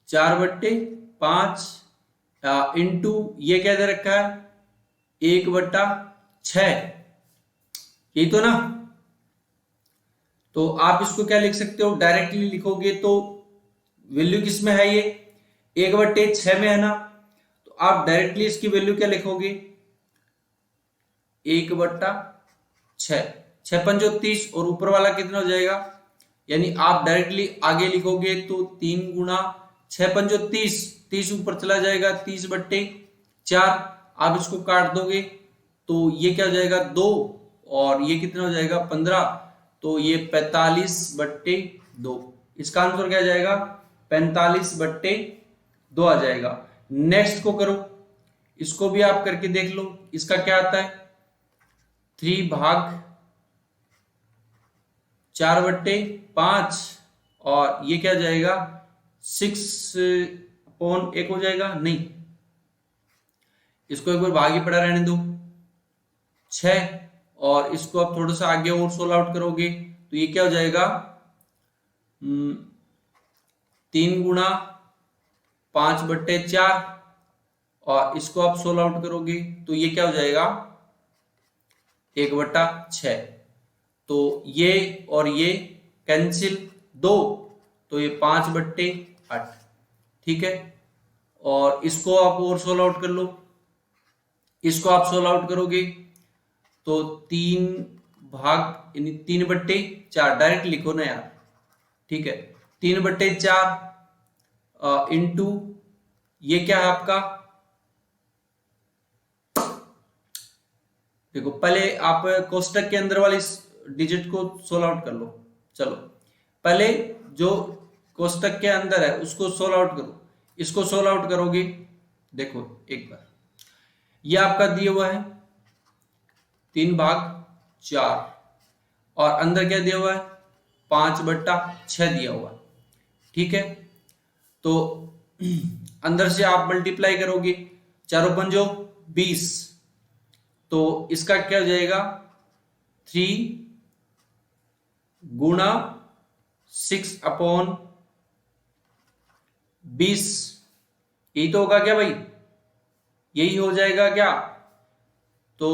4/5 इंटू ये क्या दे रखा है 1/6, यही तो ना। तो आप इसको क्या लिख सकते हो, डायरेक्टली लिखोगे तो वैल्यू किस में है, ये 1/6 में है ना, तो आप डायरेक्टली इसकी वैल्यू क्या लिखोगे 1/6। 6 पंजो 30 और ऊपर वाला कितना हो जाएगा, यानी आप डायरेक्टली आगे लिखोगे तो 3 गुणा 6 पंजो 30, 30 ऊपर चला जाएगा 30/4। आप इसको काट दोगे तो ये क्या हो जाएगा 2, और ये कितना हो जाएगा 15, तो ये 45/2। इसका आंसर क्या जाएगा 45/2 आ जाएगा। नेक्स्ट को करो, इसको भी आप करके देख लो, इसका क्या आता है 3/4/5 और ये क्या जाएगा 6/1 हो जाएगा, नहीं इसको एक बार भाग ही पड़ा रहने दो 6, और इसको आप थोड़ा सा आगे और सोल्व आउट करोगे तो ये क्या हो जाएगा 3x5/4 और इसको आप सोल्व आउट करोगे तो ये क्या हो जाएगा 1/6। तो ये और ये कैंसिल 2, तो ये 5/8, ठीक है। और इसको आप और सोल्व आउट कर लो, इसको आप सोल्व आउट करोगे तो 3/4 डायरेक्ट लिखो ना यार, ठीक है 3/4 इंटू ये क्या है आपका, देखो पहले आप कोष्टक के अंदर वाली डिजिट को सोल्व आउट कर लो। चलो पहले जो कोष्टक के अंदर है उसको सोल्व आउट करो, इसको सोल्व आउट करोगे, देखो एक बार ये आपका दिया हुआ है 3/4 और अंदर क्या दिया हुआ है 5/6 दिया हुआ है, ठीक है। तो अंदर से आप मल्टीप्लाई करोगे, 4×5 = 20, तो इसका क्या हो जाएगा 3×6/20, यही तो होगा क्या भाई, यही हो जाएगा क्या, तो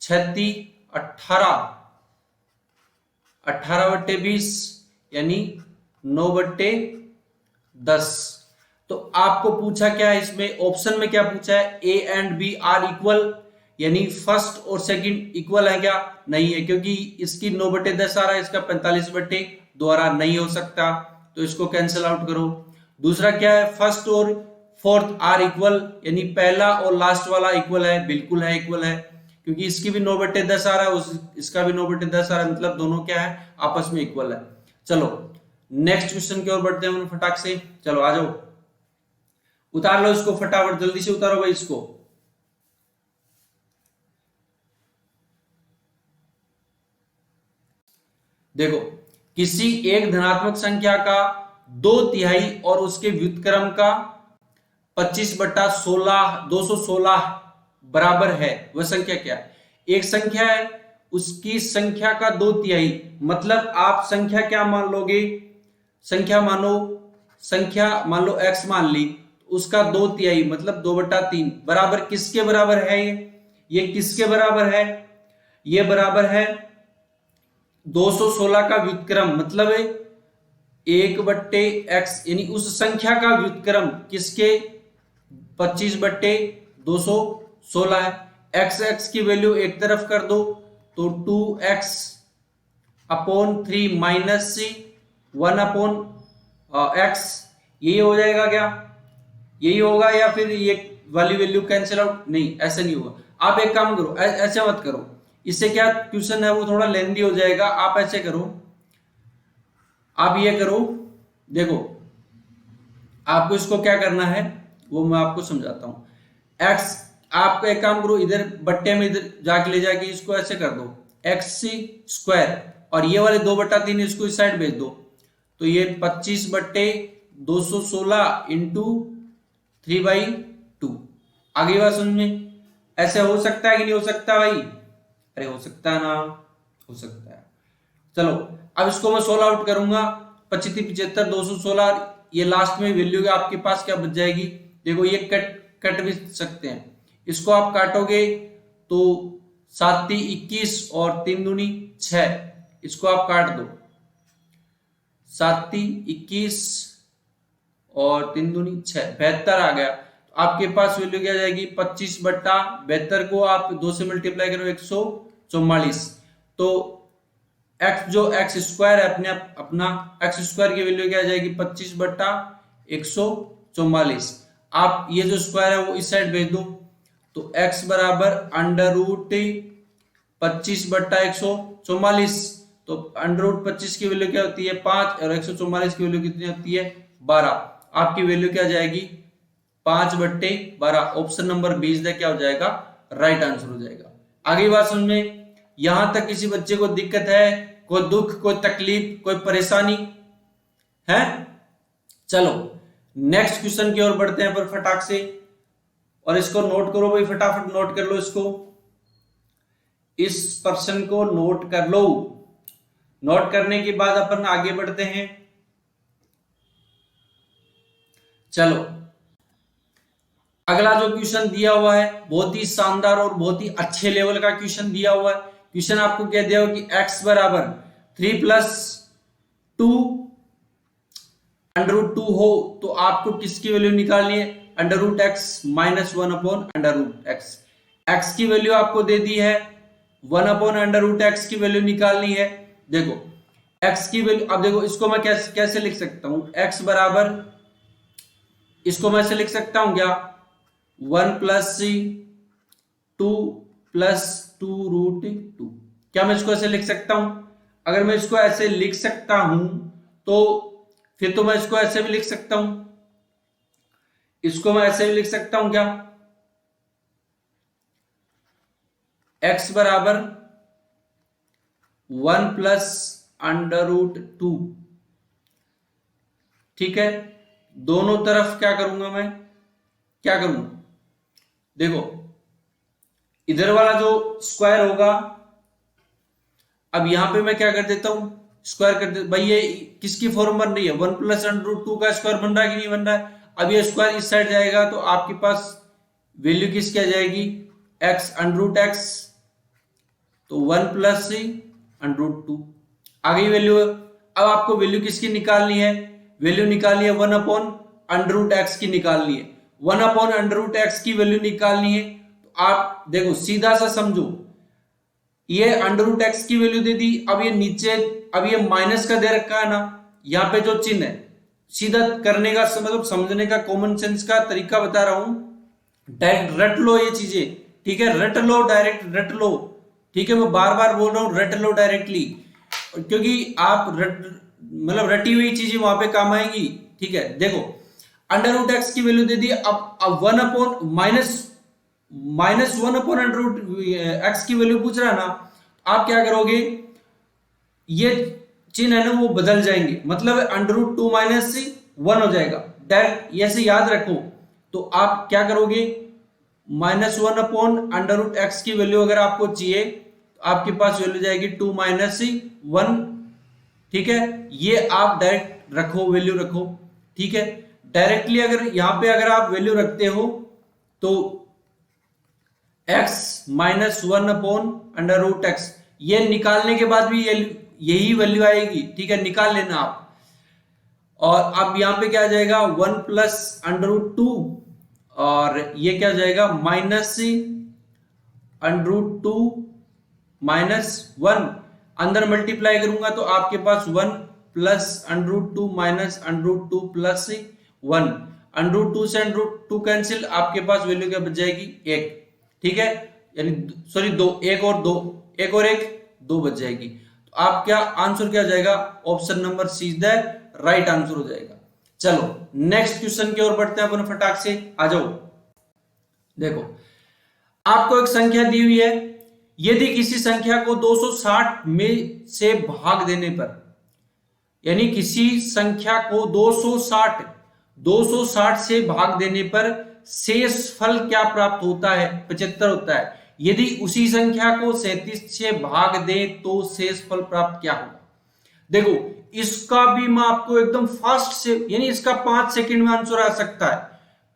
18/20 यानी 9/10। तो आपको पूछा क्या है इसमें, ऑप्शन में क्या पूछा है A and B are equal, यानी फर्स्ट और सेकंड इक्वल है क्या, नहीं है, क्योंकि इसकी 9/10 आ रहा है, इसका 45/2 नहीं हो सकता, तो इसको कैंसिल आउट करो। दूसरा क्या है फर्स्ट और फोर्थ आर इक्वल, यानी पहला और लास्ट वाला इक्वल है, बिल्कुल है इक्वल है, क्योंकि इसकी भी 9/10 आ रहा है, इसका भी 9/10 आ रहा है, मतलब दोनों क्या है आपस में इक्वल है। चलो नेक्स्ट क्वेश्चन की ओर बढ़ते हैं फटाक से, चलो आ जाओ उतार लो इसको फटाफट, जल्दी से उतारो भाई इसको। देखो किसी एक धनात्मक संख्या का 2/3 और उसके व्युत्क्रम का 25/216 बराबर है, वह संख्या क्या है। एक संख्या है उसकी संख्या का 2/3, मतलब आप संख्या क्या मान लोगे, संख्या मान लो x मान ली, उसका 2/3 मतलब 2/3 बराबर किसके बराबर है, ये किसके बराबर है, ये बराबर है 216 का व्युत्क्रम, मतलब 1/x, यानी उस संख्या का व्युत्क्रम किसके 25/216 है। x की वैल्यू एक तरफ कर दो तो 2x/3 माइनस 1/x, यही हो जाएगा क्या, यही होगा, या फिर ये वाली वैल्यू कैंसिल आउट, नहीं ऐसे नहीं होगा। आप एक काम करो, ऐसे मत करो, इससे क्या क्वेश्चन है वो थोड़ा लेंदी हो जाएगा, आप ऐसे करो, आप ये करो, देखो आपको इसको क्या करना है वो मैं आपको समझाता हूं। x आपका एक काम करो, इधर बट्टे में इधर जाके ले जाके इसको ऐसे कर दो x² और ये वाले 2/3 इसको इस साइड भेज दो, तो ये 25/216 इंटू 3/2। आगे बात समझ में, ऐसे हो सकता है कि नहीं हो सकता भाई, अरे हो सकता है ना, हो सकता है। चलो अब इसको मैं सोल्व आउट करूंगा, 25/75 ये लास्ट में वैल्यू आपके पास क्या बच जाएगी, देखो ये कट भी सकते हैं, इसको आप काटोगे तो 7 × 21 और 3 दूनी 6, इसको आप काट दो, 7 × 21 और 3 दूनी 6, 72 आ गया। तो आपके पास वैल्यू क्या जाएगी 25/72 को आप 2 से मल्टीप्लाई करो 144, तो x जो x² है अपना x² की वैल्यू क्या आ जाएगी 25/144। आप ये जो स्क्वायर है वो इस साइड भेज दो, तो x बराबर √3 25/144, तो √25 की वैल्यू क्या होती है 5 और 144 की वैल्यू कितनी होती है 12। आपकी वैल्यू क्या जाएगी 5/12। ऑप्शन नंबर 20 क्या हो जाएगा राइट आंसर हो जाएगा। आगे बात समझ में, यहां तक किसी बच्चे को दिक्कत है, कोई दुख, कोई तकलीफ, कोई परेशानी है? चलो नेक्स्ट क्वेश्चन की ओर बढ़ते हैं पर फटाक से, और इसको नोट करो भाई, फटाफट नोट कर लो इसको, इस प्रश्न को नोट कर लो। नोट करने के बाद अपन आगे बढ़ते हैं। चलो अगला जो क्वेश्चन दिया हुआ है बहुत ही शानदार और बहुत ही अच्छे लेवल का क्वेश्चन दिया हुआ है। क्वेश्चन आपको कह दिया हो कि x बराबर 3 + 2 √2 हो तो आपको किसकी वैल्यू निकालनी है √x - 1/√x। x की वैल्यू आपको दे दी है 1/√x की वैल्यू निकालनी है। देखो x की वैल्यू, अब देखो इसको मैं कैसे लिख सकता हूं, x बराबर, इसको मैं ऐसे लिख सकता हूं क्या 1 + 2 + 2√2। क्या मैं इसको ऐसे लिख सकता हूं? अगर मैं इसको ऐसे लिख सकता हूं तो फिर तो मैं इसको ऐसे भी लिख सकता हूं, इसको मैं ऐसे भी लिख सकता हूं क्या x बराबर 1 + √2। ठीक है, दोनों तरफ क्या करूंगा मैं, क्या करूंगा, देखो इधर वाला जो स्क्वायर होगा, अब यहां पे मैं क्या कर देता हूं स्क्वायर कर दे, भाई ये किसकी फॉर्म बन रही है 1 + √2 का स्क्वायर बन रहा है कि नहीं बन रहा है। अब ये स्क्वायर इस साइड जाएगा तो आपके पास वैल्यू किसकी आ जाएगी x √x, तो 1 + √2 आ गई वैल्यू। अब आपको वैल्यू किसकी निकालनी है, वैल्यू निकालनी है 1/√x की निकालनी है, 1/√x की वैल्यू निकालनी है। तो आप देखो सीधा सा समझो, ये √x की वैल्यू दे दी, अब ये नीचे, अब ये माइनस का दे रखा है ना, यहाँ पे जो चिन्ह है, सीधा करने का मतलब समझने का कॉमन सेंस का तरीका बता रहा हूं, डायरेक्ट रट लो ये चीजें, ठीक है, रट लो, डायरेक्ट रट लो, ठीक है, मैं बार बार बोल रहा हूं रट लो डायरेक्टली, क्योंकि आप रट मतलब रटी हुई चीजें वहां पे काम आएंगी। ठीक है, देखो √x की वैल्यू दे दी, अब 1/√x की वैल्यू पूछ रहा है ना, आप क्या करोगे, ये चिन्ह है ना वो बदल जाएंगे, मतलब √2 - 1 हो जाएगा, डायरेक्ट ऐसे याद रखो। तो आप क्या करोगे -1/√x की वैल्यू अगर आपको चाहिए तो आपके पास वैल्यू जाएगी 2 - 1। ठीक है, ये आप डायरेक्ट रखो, वैल्यू रखो। ठीक है, डायरेक्टली अगर यहां पे अगर आप वैल्यू रखते हो तो x - 1/√x, ये निकालने के बाद भी यही वैल्यू आएगी। ठीक है, निकाल लेना आप। और अब यहां पे क्या आ जाएगा 1 + √2 और ये क्या हो जाएगा -√2 - 1, अंदर मल्टीप्लाई करूंगा तो आपके पास 1 + √2 - √2 + 1, √2 से √2 कैंसिल, आपके पास वैल्यू क्या बच जाएगी 1। ठीक है, यानी सॉरी 2, 1 और 2, 1 और 1 2 बच जाएगी। तो आप क्या आंसर क्या जाएगा option number see the right answer हो जाएगा। चलो नेक्स्ट क्वेश्चन की ओर बढ़ते हैं अपन फटाक से, आ जाओ। देखो आपको एक संख्या दी हुई है, यदि किसी संख्या को 260 में से भाग देने पर, यानी किसी संख्या को 260 से भाग देने पर शेष फल क्या प्राप्त होता है 75 होता है। यदि उसी संख्या को 37 से भाग दे तो शेष फल प्राप्त क्या होगा। देखो इसका भी मैं आपको एकदम फास्ट से, यानी इसका 5 सेकंड में आंसर आ सकता है,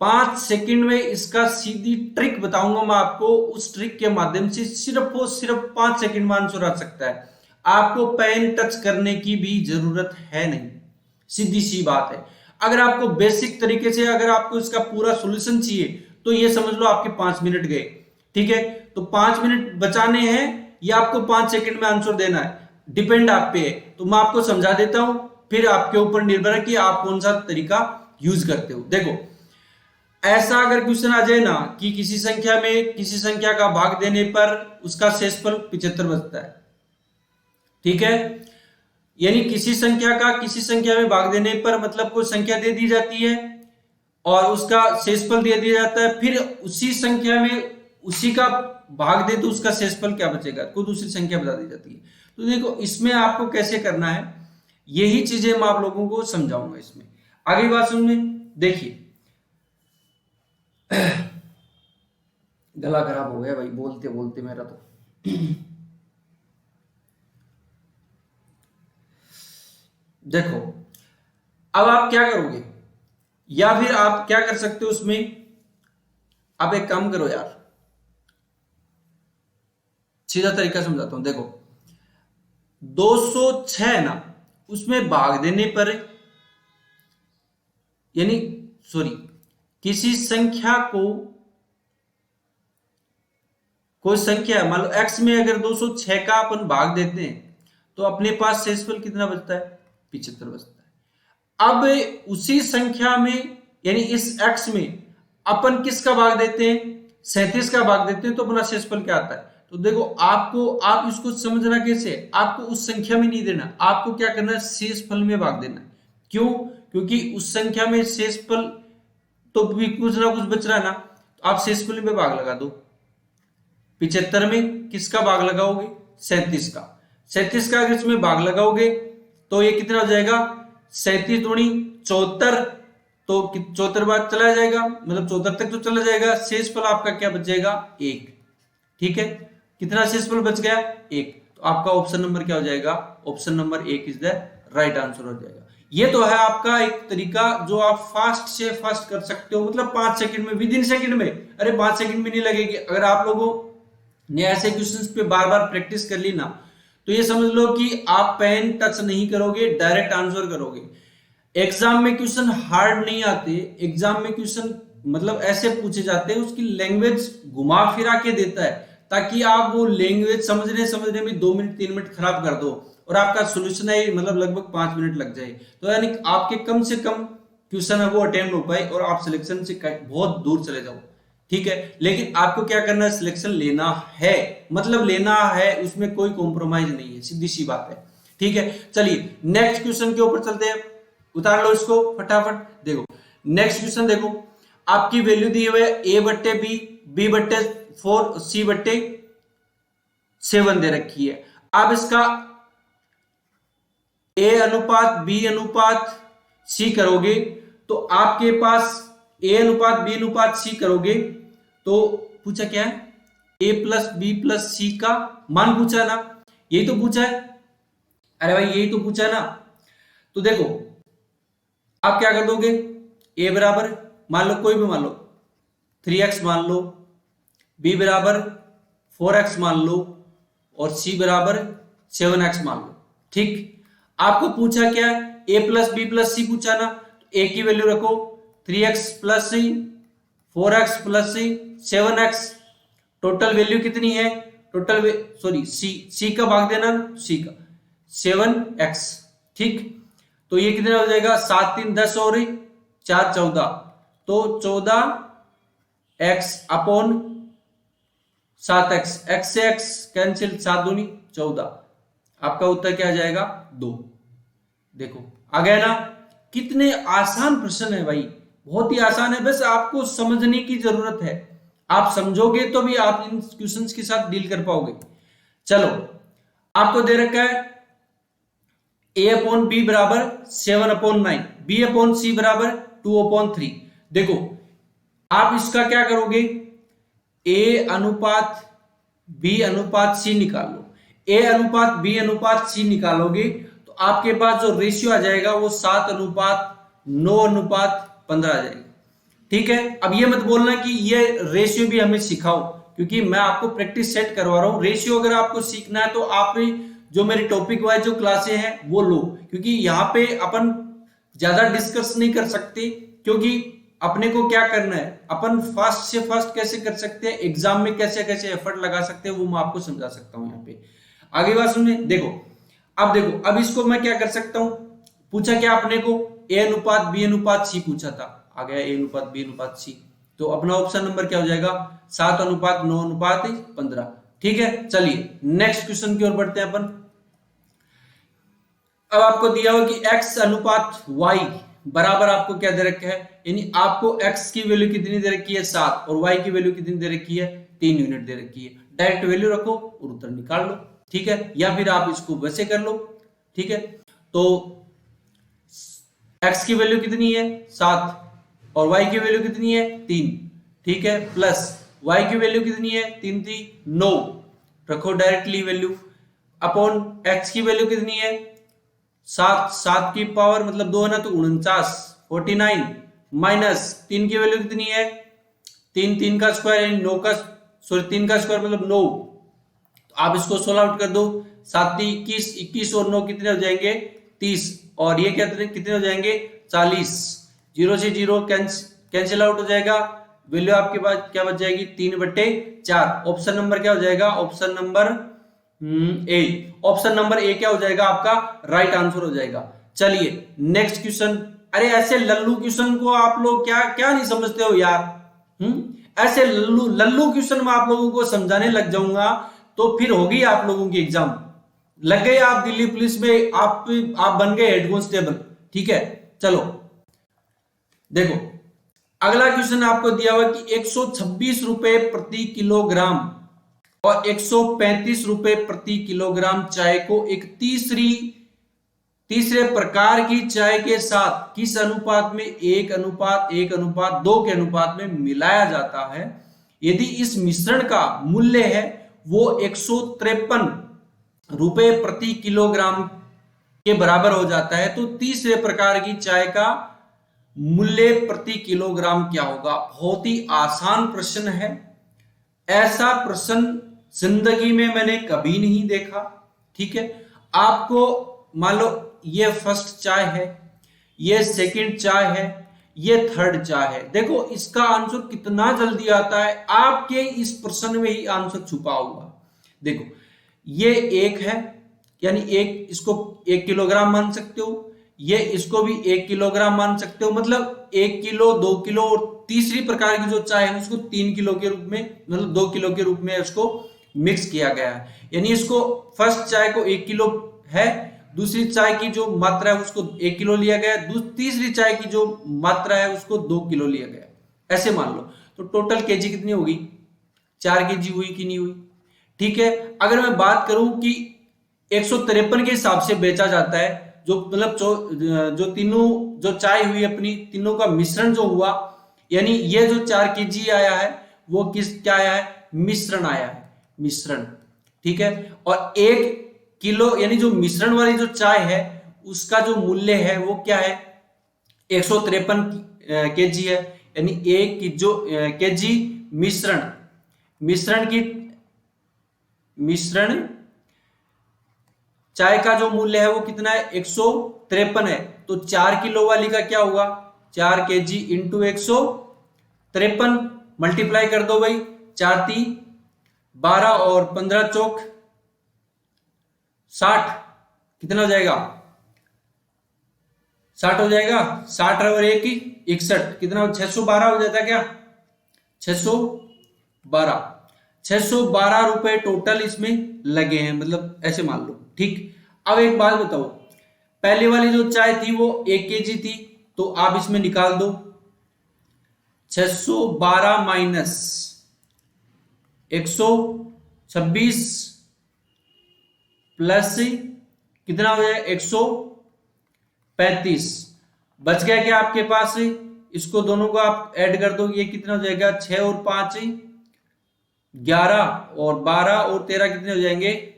5 सेकंड में इसका सीधी ट्रिक बताऊंगा मैं आपको, उस ट्रिक के माध्यम से सिर्फ और सिर्फ 5 सेकंड में आंसर आ सकता है। आपको पेन टच करने की भी जरूरत है नहीं, सीधी सी बात है। अगर आपको बेसिक तरीके से अगर आपको इसका पूरा सॉल्यूशन चाहिए तो ये समझ लो आपके 5 मिनट गए। ठीक है, तो 5 मिनट बचाने हैं या आपको 5 सेकंड में आंसर देना है, डिपेंड आप पे है। तो मैं आपको समझा देता हूं, फिर आपके ऊपर निर्भर है कि आप कौन सा तरीका यूज करते हो। देखो ऐसा अगर क्वेश्चन आ जाए ना कि किसी संख्या में किसी संख्या का भाग देने पर उसका शेषफल 75 बचता है, ठीक है, यानी किसी संख्या का किसी संख्या में भाग देने पर मतलब कोई संख्या दे दी जाती है और उसका शेषफल दे दिया जाता है, फिर उसी संख्या में उसी का भाग दे तो उसका शेषफल क्या बचेगा, कोई दूसरी संख्या बता दी जाती है। तो देखो इसमें आपको कैसे करना है, यही चीजें मैं आप लोगों को समझाऊंगा इसमें। आगे बात सुनिए, देखिए गला खराब हो गया भाई बोलते बोलते मेरा तो। देखो अब आप क्या करोगे, या फिर आप क्या कर सकते हो उसमें, आप एक काम करो यार, सीधा तरीका समझाता हूं। देखो 206 है ना, उसमें भाग देने पर यानी सॉरी किसी संख्या को कोई संख्या मान लो x में अगर 206 का अपन भाग देते हैं तो अपने पास शेषफल कितना बचता है, 75 बचता है। अब उसी संख्या में यानी इस x में अपन किसका भाग देते हैं, 37 का भाग देते हैं, तो अपना शेषफल क्या आता है। तो देखो आपको आप इसको समझना कैसे, आपको उस संख्या में नहीं देना, आपको क्या करना है, शेषफल में भाग देना है। क्यों, क्योंकि उस संख्या में शेषफल तो भी कुछ ना कुछ बच रहा है ना, तो आप शेषफल में भाग लगा दो। 75 में किसका भाग लगाओगे, 37 का, 37 का अगर इसमें भाग लगाओगे तो ये कितना हो जाएगा, 37 दूनी 74, तो 74 बार चला जाएगा, मतलब 74 तक तो चला जाएगा, शेषफल आपका क्या बच जाएगा, 1। ठीक है, कितना शेषफल बच गया, 1। तो आपका ऑप्शन नंबर क्या हो जाएगा, option number 1 is the right answer हो जाएगा। ये तो है आपका एक तरीका जो आप फास्ट से फास्ट कर सकते हो, मतलब 5 सेकंड में, विद इन सेकंड में, अरे 5 सेकंड में नहीं लगेगी। अगर आप लोगों ने ऐसे क्वेश्चंस पे बार बार प्रैक्टिस कर ली ना, तो ये समझ लो कि आप पेन टच नहीं करोगे, डायरेक्ट आंसर करोगे। एग्जाम में क्वेश्चन हार्ड नहीं आते, एग्जाम में क्वेश्चन मतलब ऐसे पूछे जाते हैं, उसकी लैंग्वेज घुमा फिरा के देता है, ताकि आप वो लैंग्वेज समझने में 2 मिनट 3 मिनट खराब कर दो और आपका सोल्यूशन है मतलब लगभग 5 मिनट लग जाए। तो यानी आपके कम से कम क्वेश्चन है वो अटेम्प्ट हो पाए और आप सिलेक्शन से बहुत दूर चले जाओ। ठीक है, लेकिन आपको क्या करना है, सिलेक्शन लेना है, मतलब लेना है, उसमें कोई कॉम्प्रोमाइज नहीं है, सीधी सी बात है। ठीक है, चलिए नेक्स्ट क्वेश्चन के ऊपर चलते हैं, उतार लो इसको फटाफट। देखो नेक्स्ट क्वेश्चन, देखो आपकी वैल्यू दी हुई है a बट्टे b बट्टे 4 c बट्टे 7 दे रखी है। आप इसका a अनुपात b अनुपात c करोगे तो आपके पास a अनुपात b अनुपात c करोगे तो पूछा क्या है, a plus B plus C का मान पूछा ना, यही तो पूछा है, अरे भाई यही तो पूछा है ना। तो देखो आप क्या कर दोगे, a बराबर मान लो कोई भी मान लो 3x मान लो, b बराबर 4x मान लो और c बराबर 7x मान लो। ठीक, आपको पूछा क्या है, a प्लस बी प्लस सी पूछा ना, तो a की वैल्यू रखो 3x प्लस सी 4x प्लस सी 7x, टोटल वैल्यू कितनी है, टोटल सॉरी c का भाग देना, c का 7x। ठीक, तो ये कितना हो जाएगा, 7 3 10 और 4 14, तो 14x अपॉन 7x, x से x कैंसिल, 7 दूनी 14, आपका उत्तर क्या आ जाएगा, 2। देखो आ गया ना, कितने आसान प्रश्न है भाई, बहुत ही आसान है, बस आपको समझने की जरूरत है, आप समझोगे तो भी आप इन क्वेश्चंस के साथ डील कर पाओगे। चलो आपको दे रखा है a अपॉन बी बराबर 7 अपॉन 9, b अपॉन सी बराबर 2 अपॉन 3। देखो आप इसका क्या करोगे, a अनुपात b अनुपात c निकाल लो, a अनुपात b अनुपात c निकालोगे तो आपके पास जो रेशियो आ जाएगा वो 7 अनुपात 9 अनुपात 15 आ जाएगा। ठीक है, अब ये मत बोलना कि ये रेशियो भी हमें सिखाओ, क्योंकि मैं आपको प्रैक्टिस सेट करवा रहा हूं। रेशियो अगर आपको सीखना है तो आप जो मेरे टॉपिक वाइज जो क्लासे हैं वो लो, क्योंकि यहाँ पे अपन ज्यादा डिस्कस नहीं कर सकते, क्योंकि अपने को क्या करना है, अपन फास्ट से फास्ट कैसे कर सकते हैं, एग्जाम में कैसे कैसे एफर्ट लगा सकते हैं, वो मैं आपको समझा सकता हूँ यहाँ पे। आगे बात सुनिए, देखो अब इसको मैं क्या कर सकता हूं, पूछा क्या अपने को, a अनुपात b अनुपात c पूछा था, आ गया a अनुपात b अनुपात c। तो अपना ऑप्शन नंबर क्या हो जाएगा 7:9:15। ठीक है, चलिए नेक्स्ट क्वेश्चन की ओर बढ़ते हैं अपन। अब आपको दिया हो कि x अनुपात y बराबर आपको क्या दे रखा है, यानी आपको x की वैल्यू कितनी दे रखी है 7 और y की वैल्यू कितनी दे रखी है 3 यूनिट दे रखी है। डायरेक्ट वैल्यू रखो और उत्तर निकाल लो। ठीक है, या फिर आप इसको वैसे कर लो। ठीक है, तो x की वैल्यू कितनी है 7 और y की वैल्यू कितनी है 3। ठीक है, प्लस y की वैल्यू कितनी है 3 3 9, रखो डायरेक्टली वैल्यू, अपॉन x की वैल्यू कितनी है 7 7 की पावर मतलब 2 है ना, तो 49 49 माइनस 3 की वैल्यू कितनी है 3 3 का स्क्वायर यानी 9 का, सॉरी 3 का स्क्वायर मतलब 9, तो आप इसको सोल्व आउट कर दो। 7 21 21 और 9 कितने हो जाएंगे 30, और ये कितने हो जाएंगे 40। 0 से 0 कैंसिल आउट हो जाएगा, वैल्यू आपके पास क्या बच जाएगी 3/4। ऑप्शन नंबर क्या हो जाएगा, option number A. Option number A क्या हो जाएगा आपका राइट आंसर हो जाएगा। चलिए नेक्स्ट क्वेश्चन। अरे ऐसे लल्लू क्वेश्चन को आप लोग क्या क्या नहीं समझते हो यार। ऐसे लल्लू लल्लू क्वेश्चन में आप लोगों को समझाने लग जाऊंगा तो फिर होगी आप लोगों की एग्जाम। लग गए आप दिल्ली पुलिस में, आप बन गए हेड कांस्टेबल। ठीक है, चलो देखो अगला क्वेश्चन आपको दिया हुआ कि 126 रुपए प्रति किलोग्राम और 135 रुपए प्रति किलोग्राम चाय को एक तीसरे प्रकार की चाय के साथ किस अनुपात में 1:1:2 के अनुपात में मिलाया जाता है। यदि इस मिश्रण का मूल्य है वो 153 रुपए प्रति किलोग्राम के बराबर हो जाता है, तो तीसरे प्रकार की चाय का मूल्य प्रति किलोग्राम क्या होगा। बहुत ही आसान प्रश्न है, ऐसा प्रश्न जिंदगी में मैंने कभी नहीं देखा। ठीक है, आपको मान लो ये फर्स्ट चाय है, ये सेकंड चाय है, ये थर्ड चाय है। देखो इसका आंसर कितना जल्दी आता है, आपके इस प्रश्न में ही आंसर छुपा हुआ। देखो ये एक है, यानी एक, इसको 1 किलोग्राम मान सकते हो, ये इसको भी 1 किलोग्राम मान सकते हो, मतलब 1 किलो 2 किलो, और तीसरी प्रकार की जो चाय है उसको 3 किलो के रूप में, मतलब 2 किलो के रूप में उसको मिक्स किया गया है। यानी इसको फर्स्ट चाय को 1 किलो है, दूसरी चाय की जो मात्रा है उसको 1 किलो लिया गया, तीसरी चाय की जो मात्रा है उसको 2 किलो लिया गया, ऐसे मान लो। तो टोटल केजी कितनी होगी 4 केजी हुई कि नहीं हुई। ठीक है, अगर मैं बात करूं कि 153 के हिसाब से बेचा जाता है, जो मतलब जो तीनों जो चाय हुई अपनी, तीनों का मिश्रण जो हुआ, यानी ये जो 4 केजी आया है वो क्या आया है, मिश्रण आया है, मिश्रण। ठीक है, और 1 किलो यानी जो मिश्रण वाली जो चाय है उसका जो मूल्य है वो क्या है 153 केजी है, यानी 1 की जो केजी मिश्रण चाय का जो मूल्य है वो कितना है 153 है। तो 4 किलो वाली का क्या होगा 4 केजी इंटू 153, मल्टीप्लाई कर दो भाई, 4 3 12 और 15 चौक 60, कितना हो जाएगा 60 हो जाएगा, 60 और 1 61, कितना 612 हो जाता है क्या 612 रुपए टोटल इसमें लगे हैं, मतलब ऐसे मान लो। ठीक, अब एक बात बताओ, पहले वाली जो चाय थी वो 1 केजी थी, तो आप इसमें निकाल दो 612 माइनस 126 प्लस कितना हो जाएगा 135, बच गया क्या आपके पास, इसको दोनों को आप ऐड कर दो, ये कितना हो जाएगा 6 और 5 11 और 12 और 13 कितने हो जाएंगे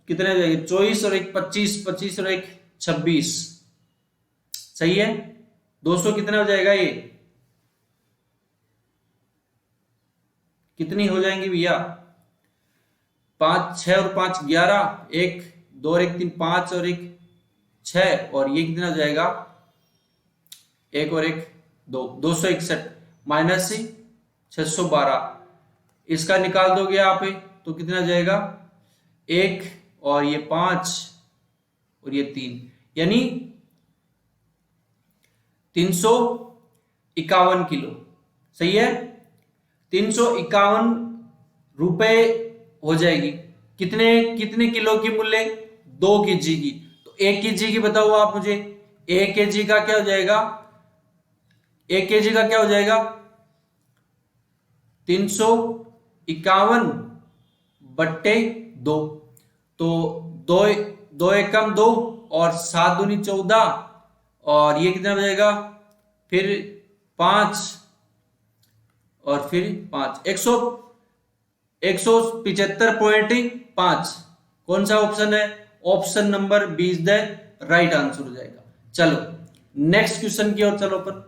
कितने हो जाएंगे 24 और 1 25, 25 और 1 26, सही है 200, कितना हो जाएगा ये कितनी हो जाएंगी भैया 5 6 और 5 11, 1 2 और 1 3 5 और 1 6, और ये कितना हो जाएगा 1 और 1 2 261 माइनस 612, इसका निकाल दोगे आप तो कितना जाएगा 1 और ये 5 और ये 3, यानी 351 किलो। सही है, 351 रुपए हो जाएगी। कितने कितने किलो की मूल्य, 2 kg की। तो 1 kg की बताओ आप मुझे, 1 kg का क्या हो जाएगा, 1 kg का क्या हो जाएगा, 351 बट्टे 2। तो दो दो एकम 2 और 7 दूनी 14, और ये कितना बचेगा, फिर 5 और फिर 5, 175.5। कौन सा ऑप्शन है, option number B is the right answer हो जाएगा। चलो नेक्स्ट क्वेश्चन की ओर चलो। अपन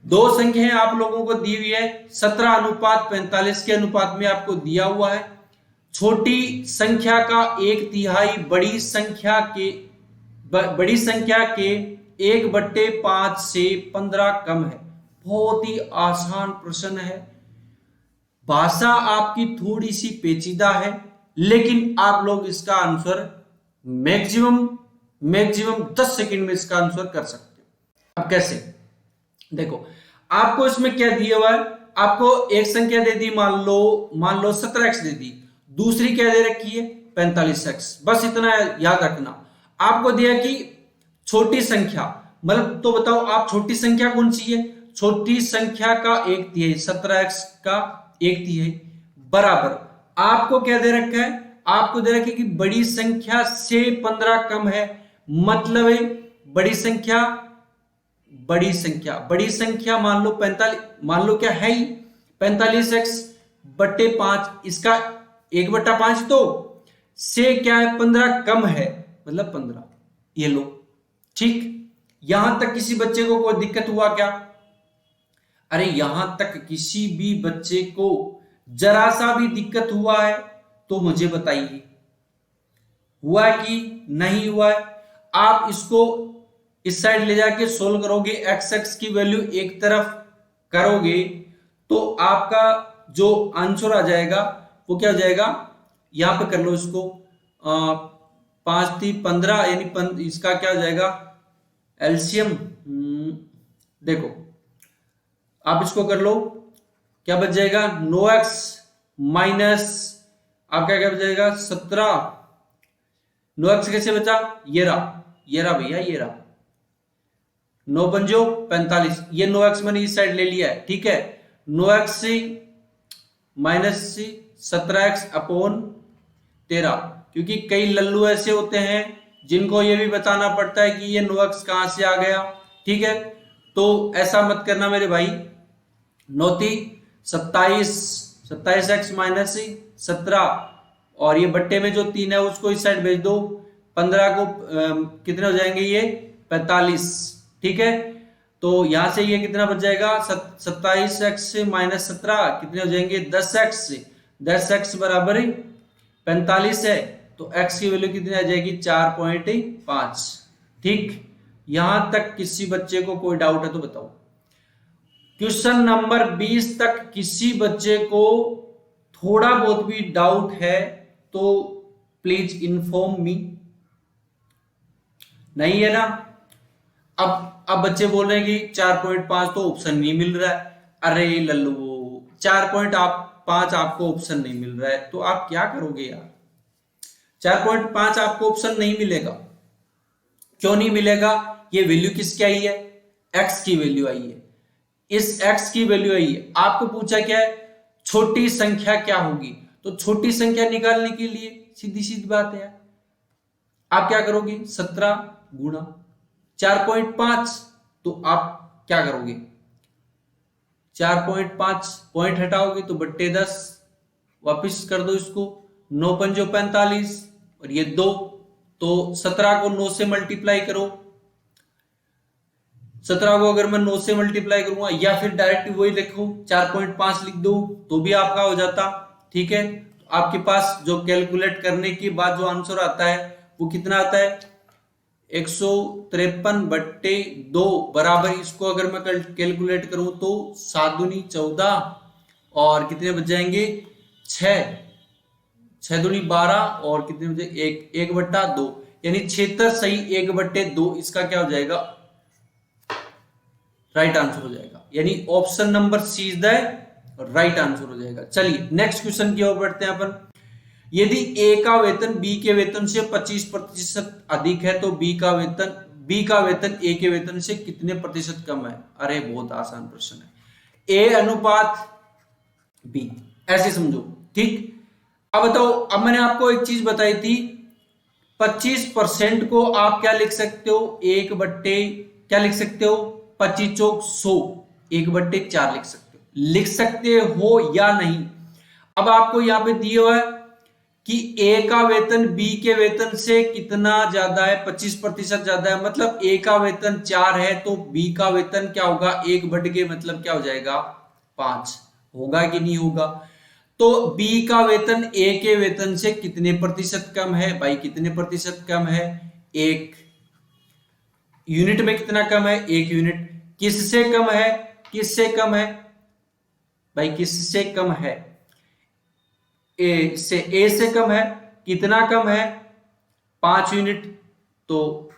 दो संख्याएं आप लोगों को दी हुई है, 17:45 के अनुपात में आपको दिया हुआ है। छोटी संख्या का 1/3 बड़ी संख्या के 1/5 से 15 कम है। बहुत ही आसान प्रश्न है। भाषा आपकी थोड़ी सी पेचीदा है, लेकिन आप लोग इसका आंसर मैक्सिमम 10 सेकंड में इसका आंसर कर सकते हो। अब कैसे, देखो आपको इसमें क्या दिया हुआ है, आपको एक संख्या दे दी, मान लो 17x दे दी, दूसरी क्या दे रखी है 45x। बस इतना याद रखना। आपको दिया कि छोटी संख्या, मतलब तो बताओ आप छोटी संख्या कौन सी है, छोटी संख्या का 1/3, 17x का 1/3 बराबर आपको क्या दे रखा है, आपको दे रखा है कि बड़ी संख्या से 15 कम है। मतलब है बड़ी संख्या मान लो 45, मान लो क्या है ही 45x बट्टे 5, इसका 1/5 तो से क्या है 15 कम है, मतलब 15। ये लो, ठीक। यहां तक किसी बच्चे को कोई दिक्कत हुआ क्या, अरे यहां तक किसी भी बच्चे को जरा सा भी दिक्कत हुआ है तो मुझे बताइए, हुआ है कि नहीं हुआ है। आप इसको इस साइड ले जाके सोल्व करोगे, x की वैल्यू एक तरफ करोगे तो आपका जो आंसर आ जाएगा वो क्या हो जाएगा, यहां पे कर लो इसको, 5 3 15 यानी इसका क्या हो जाएगा एलसीएम। देखो आप इसको कर लो, क्या बच जाएगा 9x माइनस आपका क्या बच जाएगा 17। 9x कैसे बचा, ये रहा भैया, ये रहा 9 पंजो 45, ये 9x मैंने इस साइड ले लिया है, ठीक है। 9x माइनस 17x अपॉन 13, क्योंकि कई लल्लू ऐसे होते हैं जिनको ये भी बताना पड़ता है कि ये 9x कहां से आ गया, ठीक है। तो ऐसा मत करना मेरे भाई, 9 27x माइनस 17, और ये बट्टे में जो 3 है उसको इस साइड भेज दो, 15 को कितने हो जाएंगे ये 45, ठीक है। तो यहां से ये कितना बच जाएगा 27x माइनस 17 कितने हो जाएंगे 10x बराबर 45 है, तो x की वैल्यू कितनी आ जाएगी 4.5, ठीक। यहां तक किसी बच्चे को कोई डाउट है तो बताओ। क्वेश्चन नंबर 20 तक किसी बच्चे को थोड़ा बहुत भी डाउट है तो प्लीज इन्फॉर्म मी, नहीं है ना। अब बच्चे बोल रहे हैं कि 4.5 तो ऑप्शन नहीं मिल रहा है। अरे लल्लू 4.5 आपको ऑप्शन नहीं मिल रहा है तो आप क्या करोगे यार, 4.5 आपको ऑप्शन नहीं मिलेगा। क्यों नहीं मिलेगा, ये वैल्यू किसकी आई है, x की वैल्यू आई है, इस x की वैल्यू आई है। आपको पूछा क्या है, छोटी संख्या क्या होगी, तो छोटी संख्या निकालने के लिए सीधी सीधी बात है, आप क्या करोगे 17 गुणा 4.5, तो आप क्या करोगे 4.5 पॉइंट हटाओगे तो बट्टे 10, वापिस कर दो इसको, 9 पंजो 45 और ये 2, तो 17 को 9 से मल्टीप्लाई करो, 17 को अगर मैं 9 से मल्टीप्लाई करूंगा या फिर डायरेक्ट वही लिखो 4.5 लिख दो तो भी आपका हो जाता, ठीक है। तो आपके पास जो कैलकुलेट करने के बाद जो आंसर आता है वो कितना आता है 153/2 बराबर, इसको अगर मैं कैलकुलेट करूं तो 7 दूनी 14 और कितने बच जाएंगे 6 दूनी 12 और कितने बचे 1/2, यानी क्षेत्र सही 1/2 इसका क्या हो जाएगा राइट आंसर हो जाएगा। यानी option number C is the right answer हो जाएगा। चलिए नेक्स्ट क्वेश्चन की ओर बढ़ते हैं अपन। यदि ए का वेतन बी के वेतन से 25% अधिक है तो बी का वेतन ए के वेतन से कितने प्रतिशत कम है? अरे बहुत आसान प्रश्न है। ए अनुपात बी, ऐसे समझो। ठीक, अब बताओ, अब मैंने आपको एक चीज बताई थी, 25% को आप क्या लिख सकते हो? एक बट्टे क्या लिख सकते हो? 25 चौक 100, 1/4 लिख सकते हो या नहीं? अब आपको यहां पे दिया हुआ है कि ए का वेतन बी के वेतन से कितना ज्यादा है? 25% ज्यादा है। मतलब ए का वेतन 4 है तो बी का वेतन क्या होगा? 1/, मतलब क्या हो जाएगा? 5 होगा कि नहीं होगा? तो बी का वेतन ए के वेतन से कितने प्रतिशत कम है? भाई कितने प्रतिशत कम है? 1 यूनिट में कितना कम है? 1 यूनिट। किससे कम है? किससे कम है भाई? किससे कम है? ए से कम है। कितना कम है? 5 यूनिट। तो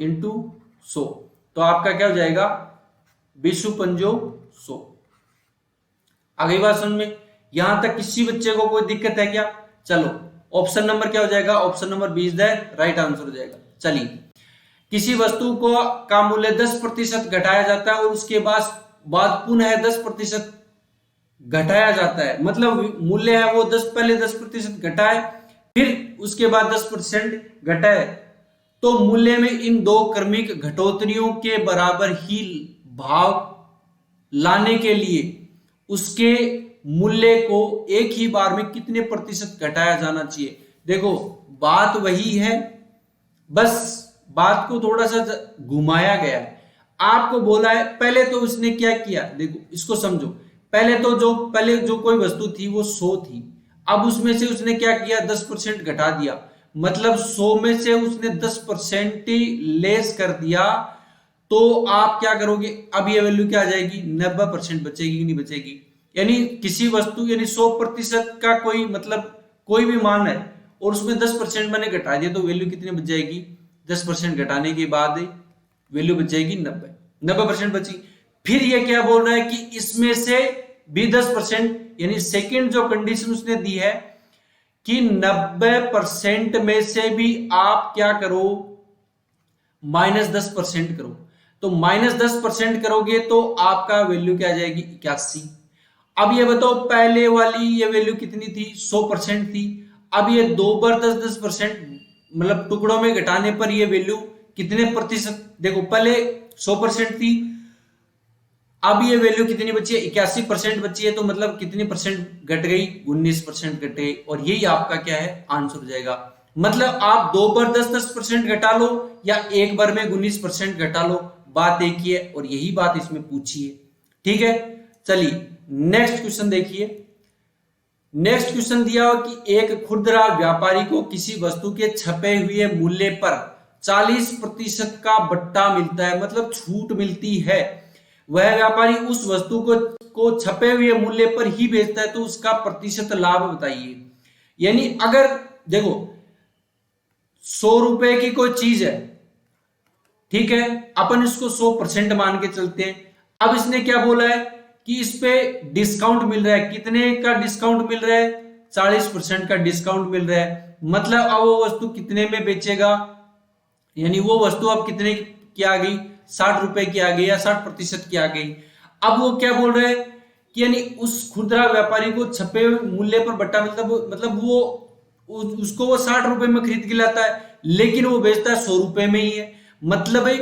इंटू 100, तो आपका क्या हो जाएगा? 20×5 100। आ गई बात समझ में? यहां तक किसी बच्चे को कोई दिक्कत है क्या? चलो ऑप्शन नंबर क्या हो जाएगा? Option number B is the right answer हो जाएगा। चलिए, किसी वस्तु को का मूल्य 10% घटाया जाता है और उसके बाद पुनः 10% घटाया जाता है। मतलब मूल्य है वो 10, पहले 10% घटाए, फिर उसके बाद 10% घटाए, तो मूल्य में इन दो क्रमिक घटोतरियों के बराबर ही भाव लाने के लिए उसके मूल्य को एक ही बार में कितने प्रतिशत घटाया जाना चाहिए? देखो बात वही है, बस बात को थोड़ा सा घुमाया गया है। आपको बोला है, पहले तो उसने क्या किया, देखो इसको समझो। पहले जो कोई वस्तु थी वो 100 थी, अब उसमें से उसने क्या किया? 10% घटा दिया। मतलब 100 में से उसने 10% ही लेस कर दिया, तो आप क्या करोगे? अब ये वैल्यू क्या आ जाएगी? 90% बचेगी कि नहीं बचेगी? यानी किसी वस्तु, यानी 100% का कोई मतलब कोई भी मान है और उसमें 10% मैंने घटा दिया, तो वैल्यू कितनी बच जाएगी? 10% घटाने के बाद वैल्यू बच जाएगी 90% बची। फिर ये क्या बोल रहा है कि इसमें से भी 10%, यानी सेकंड जो कंडीशन उसने दी है कि 90% में से भी आप क्या करो? -10% करो। तो -10% करोगे तो आपका वैल्यू क्या आ जाएगी? 81। अब ये बताओ, पहले वाली ये वैल्यू कितनी थी? 100% थी। अब ये 2 बार 10% मतलब टुकड़ों में घटाने पर ये वैल्यू कितने प्रतिशत? देखो पहले 100% थी, अब ये वैल्यू कितनी बची है? 81% बची है। तो मतलब कितनी परसेंट घट गई? 19% घट गई। और यही आपका क्या है? आंसर हो जाएगा। मतलब आप 2 बार 10% घटा लो या एक बार में 19% घटा लो, बात एक ही है। और यही बात इसमें पूछी है। ठीक है, चलिए नेक्स्ट क्वेश्चन देखिए। नेक्स्ट क्वेश्चन दिया हो कि एक खुदरा व्यापारी को किसी वस्तु के छपे हुए मूल्य पर 40% का बट्टा मिलता है, मतलब छूट मिलती है। वह व्यापारी उस वस्तु को छपे हुए मूल्य पर ही बेचता है, तो उसका प्रतिशत लाभ बताइए। यानी अगर देखो 100 रुपए की कोई चीज है, ठीक है, अपन इसको 100% मान के चलते हैं। अब इसने क्या बोला है कि इस पे डिस्काउंट मिल रहा है। कितने का डिस्काउंट मिल रहा है? 40% का डिस्काउंट मिल रहा है। मतलब अब वो वस्तु कितने में बेचेगा? यानी वो वस्तु अब कितने की आ गई? 60 रुपए की आ गई या 60% की आ गई। अब वो क्या बोल रहे हैं कि यानी उस खुदरा व्यापारी को छपे हुए मूल्य पर बट्टा मतलब वो उसको वो 60 रुपए में खरीद के लाता है, लेकिन वो बेचता है 100 रुपए में ही है। मतलब भाई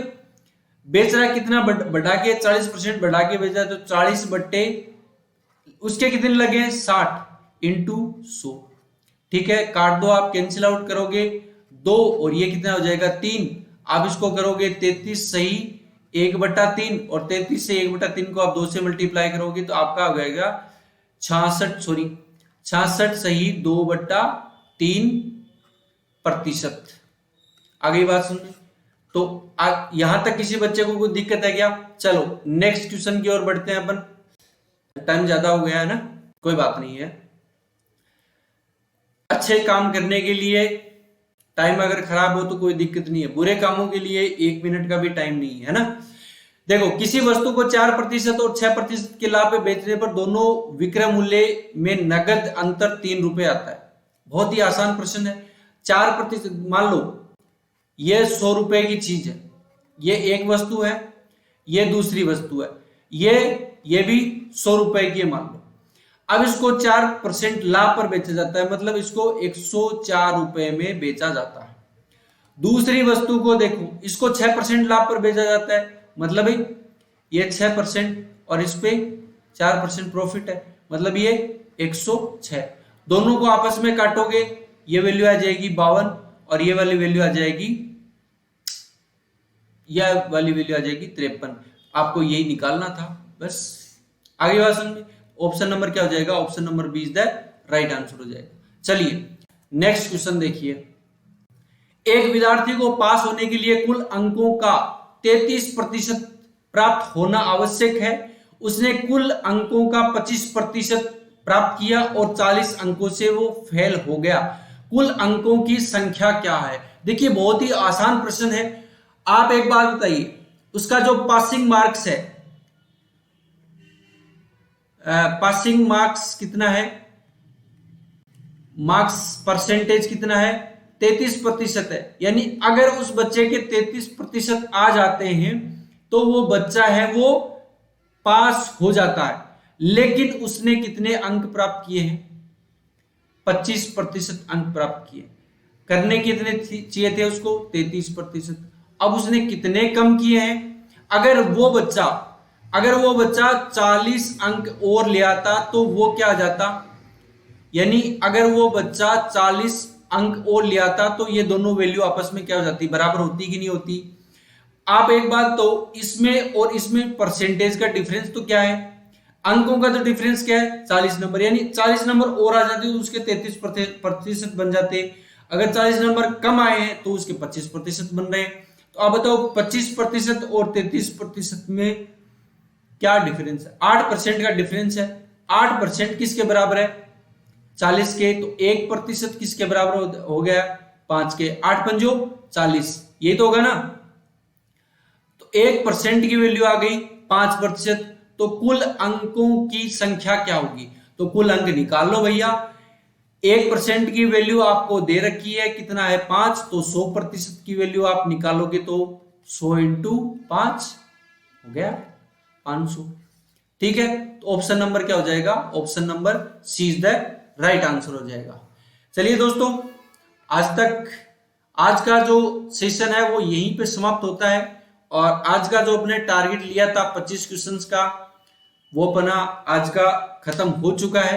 बेच रहा है कितना? बढ़ा के 40% बढ़ा के बेच रहा है, तो 40 बट्टे उसके कितने लगे? 60 इंटू 100। ठीक है, काट दो, आप कैंसिल आउट करोगे 2 और ये कितना हो जाएगा? 3। आप इसको करोगे 33 सही 1/3, और 33 से 1/3 को आप 2 से मल्टीप्लाई करोगे तो आपका हो जाएगा 66 सही 2/3%। आ गई बात समझ में? तो यहां तक किसी बच्चे को कोई दिक्कत है क्या? चलो नेक्स्ट क्वेश्चन की ओर बढ़ते हैं अपन। टाइम ज्यादा हो गया है ना, कोई बात नहीं है। अच्छे काम करने के लिए टाइम अगर खराब हो तो कोई दिक्कत नहीं है, बुरे कामों के लिए 1 मिनट का भी टाइम नहीं है ना। देखो, किसी वस्तु को 4% और 6% के लाभ पे बेचने पर दोनों विक्रय मूल्य में नगद अंतर 3 रुपए आता है। बहुत ही आसान प्रश्न है। 4%, मान लो ये 100 रुपए की चीज है, ये एक वस्तु है, ये दूसरी वस्तु है, ये भी 100 रुपए की है मान लो। अब इसको 4% लाभ पर बेचा जाता है, मतलब इसको 104 रुपए में बेचा जाता है। दूसरी वस्तु को देखो, इसको 6% लाभ पर बेचा जाता है, मतलब ये 6% और इस पे 4% प्रॉफिट है, मतलब ये 106। दोनों को आपस में काटोगे, ये वैल्यू आ जाएगी 52 और ये वाली वैल्यू आ जाएगी, यह वाली वैल्यू आ जाएगी 53। आपको यही निकालना था बस। आगे बात समझे। ऑप्शन नंबर क्या हो जाएगा? Option number B is the right answer हो जाएगा। चलिए नेक्स्ट क्वेश्चन देखिए। एक विद्यार्थी को पास होने के लिए कुल अंकों का 33% प्राप्त होना आवश्यक है। उसने कुल अंकों का 25% प्राप्त किया और 40 अंकों से वो फेल हो गया। कुल अंकों की संख्या क्या है? देखिए बहुत ही आसान प्रश्न है। आप एक बात बताइए, उसका जो पासिंग मार्क्स है, पासिंग मार्क्स कितना है? मार्क्स परसेंटेज कितना है? 33% है। यानी अगर उस बच्चे के 33% आ जाते हैं तो वो बच्चा है वो पास हो जाता है। लेकिन उसने कितने अंक प्राप्त किए हैं? 25% अंक प्राप्त किए। करने कितने चाहिए थे उसको? 33%। अब उसने कितने कम किए हैं? अगर वो बच्चा 40 अंक और ले आता तो वो क्या आ जाता? यानी अगर वो बच्चा 40 अंक और ले आता तो ये दोनों वैल्यू आपस में क्या हो जाती? बराबर होती कि नहीं होती? आप एक बात, तो इसमें और इसमें परसेंटेज का डिफरेंस तो क्या है? अंकों का तो डिफरेंस क्या है? 40 नंबर। यानी 40 नंबर और आ जाते तो उसके 33% बन जाते। अगर 40 नंबर कम आए हैं तो उसके 25% बन रहे हैं। तो आप बताओ 25% और 33% में क्या डिफरेंस है? 8% का डिफरेंस है। 8% किसके बराबर है? 40 के। तो 1% किसके बराबर हो गया? 5 के। 8 पंजो 40, यही तो होगा ना। तो 1% की वैल्यू आ गई 5%। तो कुल अंकों की संख्या क्या होगी? तो कुल अंक निकाल लो भैया। 1% की वैल्यू आपको दे रखी है, कितना है? 5। तो 100% की वैल्यू आप निकालोगे तो 100 इंटू 5 हो गया 500। ठीक है, तो ऑप्शन नंबर क्या हो जाएगा? Option number C is the right answer हो जाएगा। चलिए दोस्तों, आज का जो सेशन है वो यहीं पे समाप्त होता है। और आज का जो अपने टारगेट लिया था 25 क्वेश्चंस का, वो अपना आज का खत्म हो चुका है।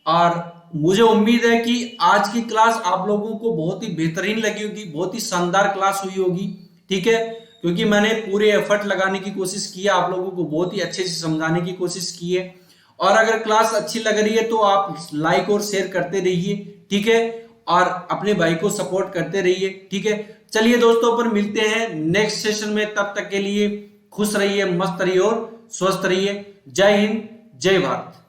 और मुझे उम्मीद है कि आज की क्लास आप लोगों को बहुत ही बेहतरीन लगी होगी, बहुत ही शानदार क्लास हुई होगी। ठीक है, क्योंकि मैंने पूरे एफर्ट लगाने की कोशिश की है, आप लोगों को बहुत ही अच्छे से समझाने की कोशिश की है। और अगर क्लास अच्छी लग रही है तो आप लाइक और शेयर करते रहिए। ठीक है, और अपने भाई को सपोर्ट करते रहिए। ठीक है, चलिए दोस्तों, पर मिलते हैं नेक्स्ट सेशन में। तब तक के लिए खुश रहिए, मस्त रहिए और स्वस्थ रहिए। जय हिंद, जय भारत।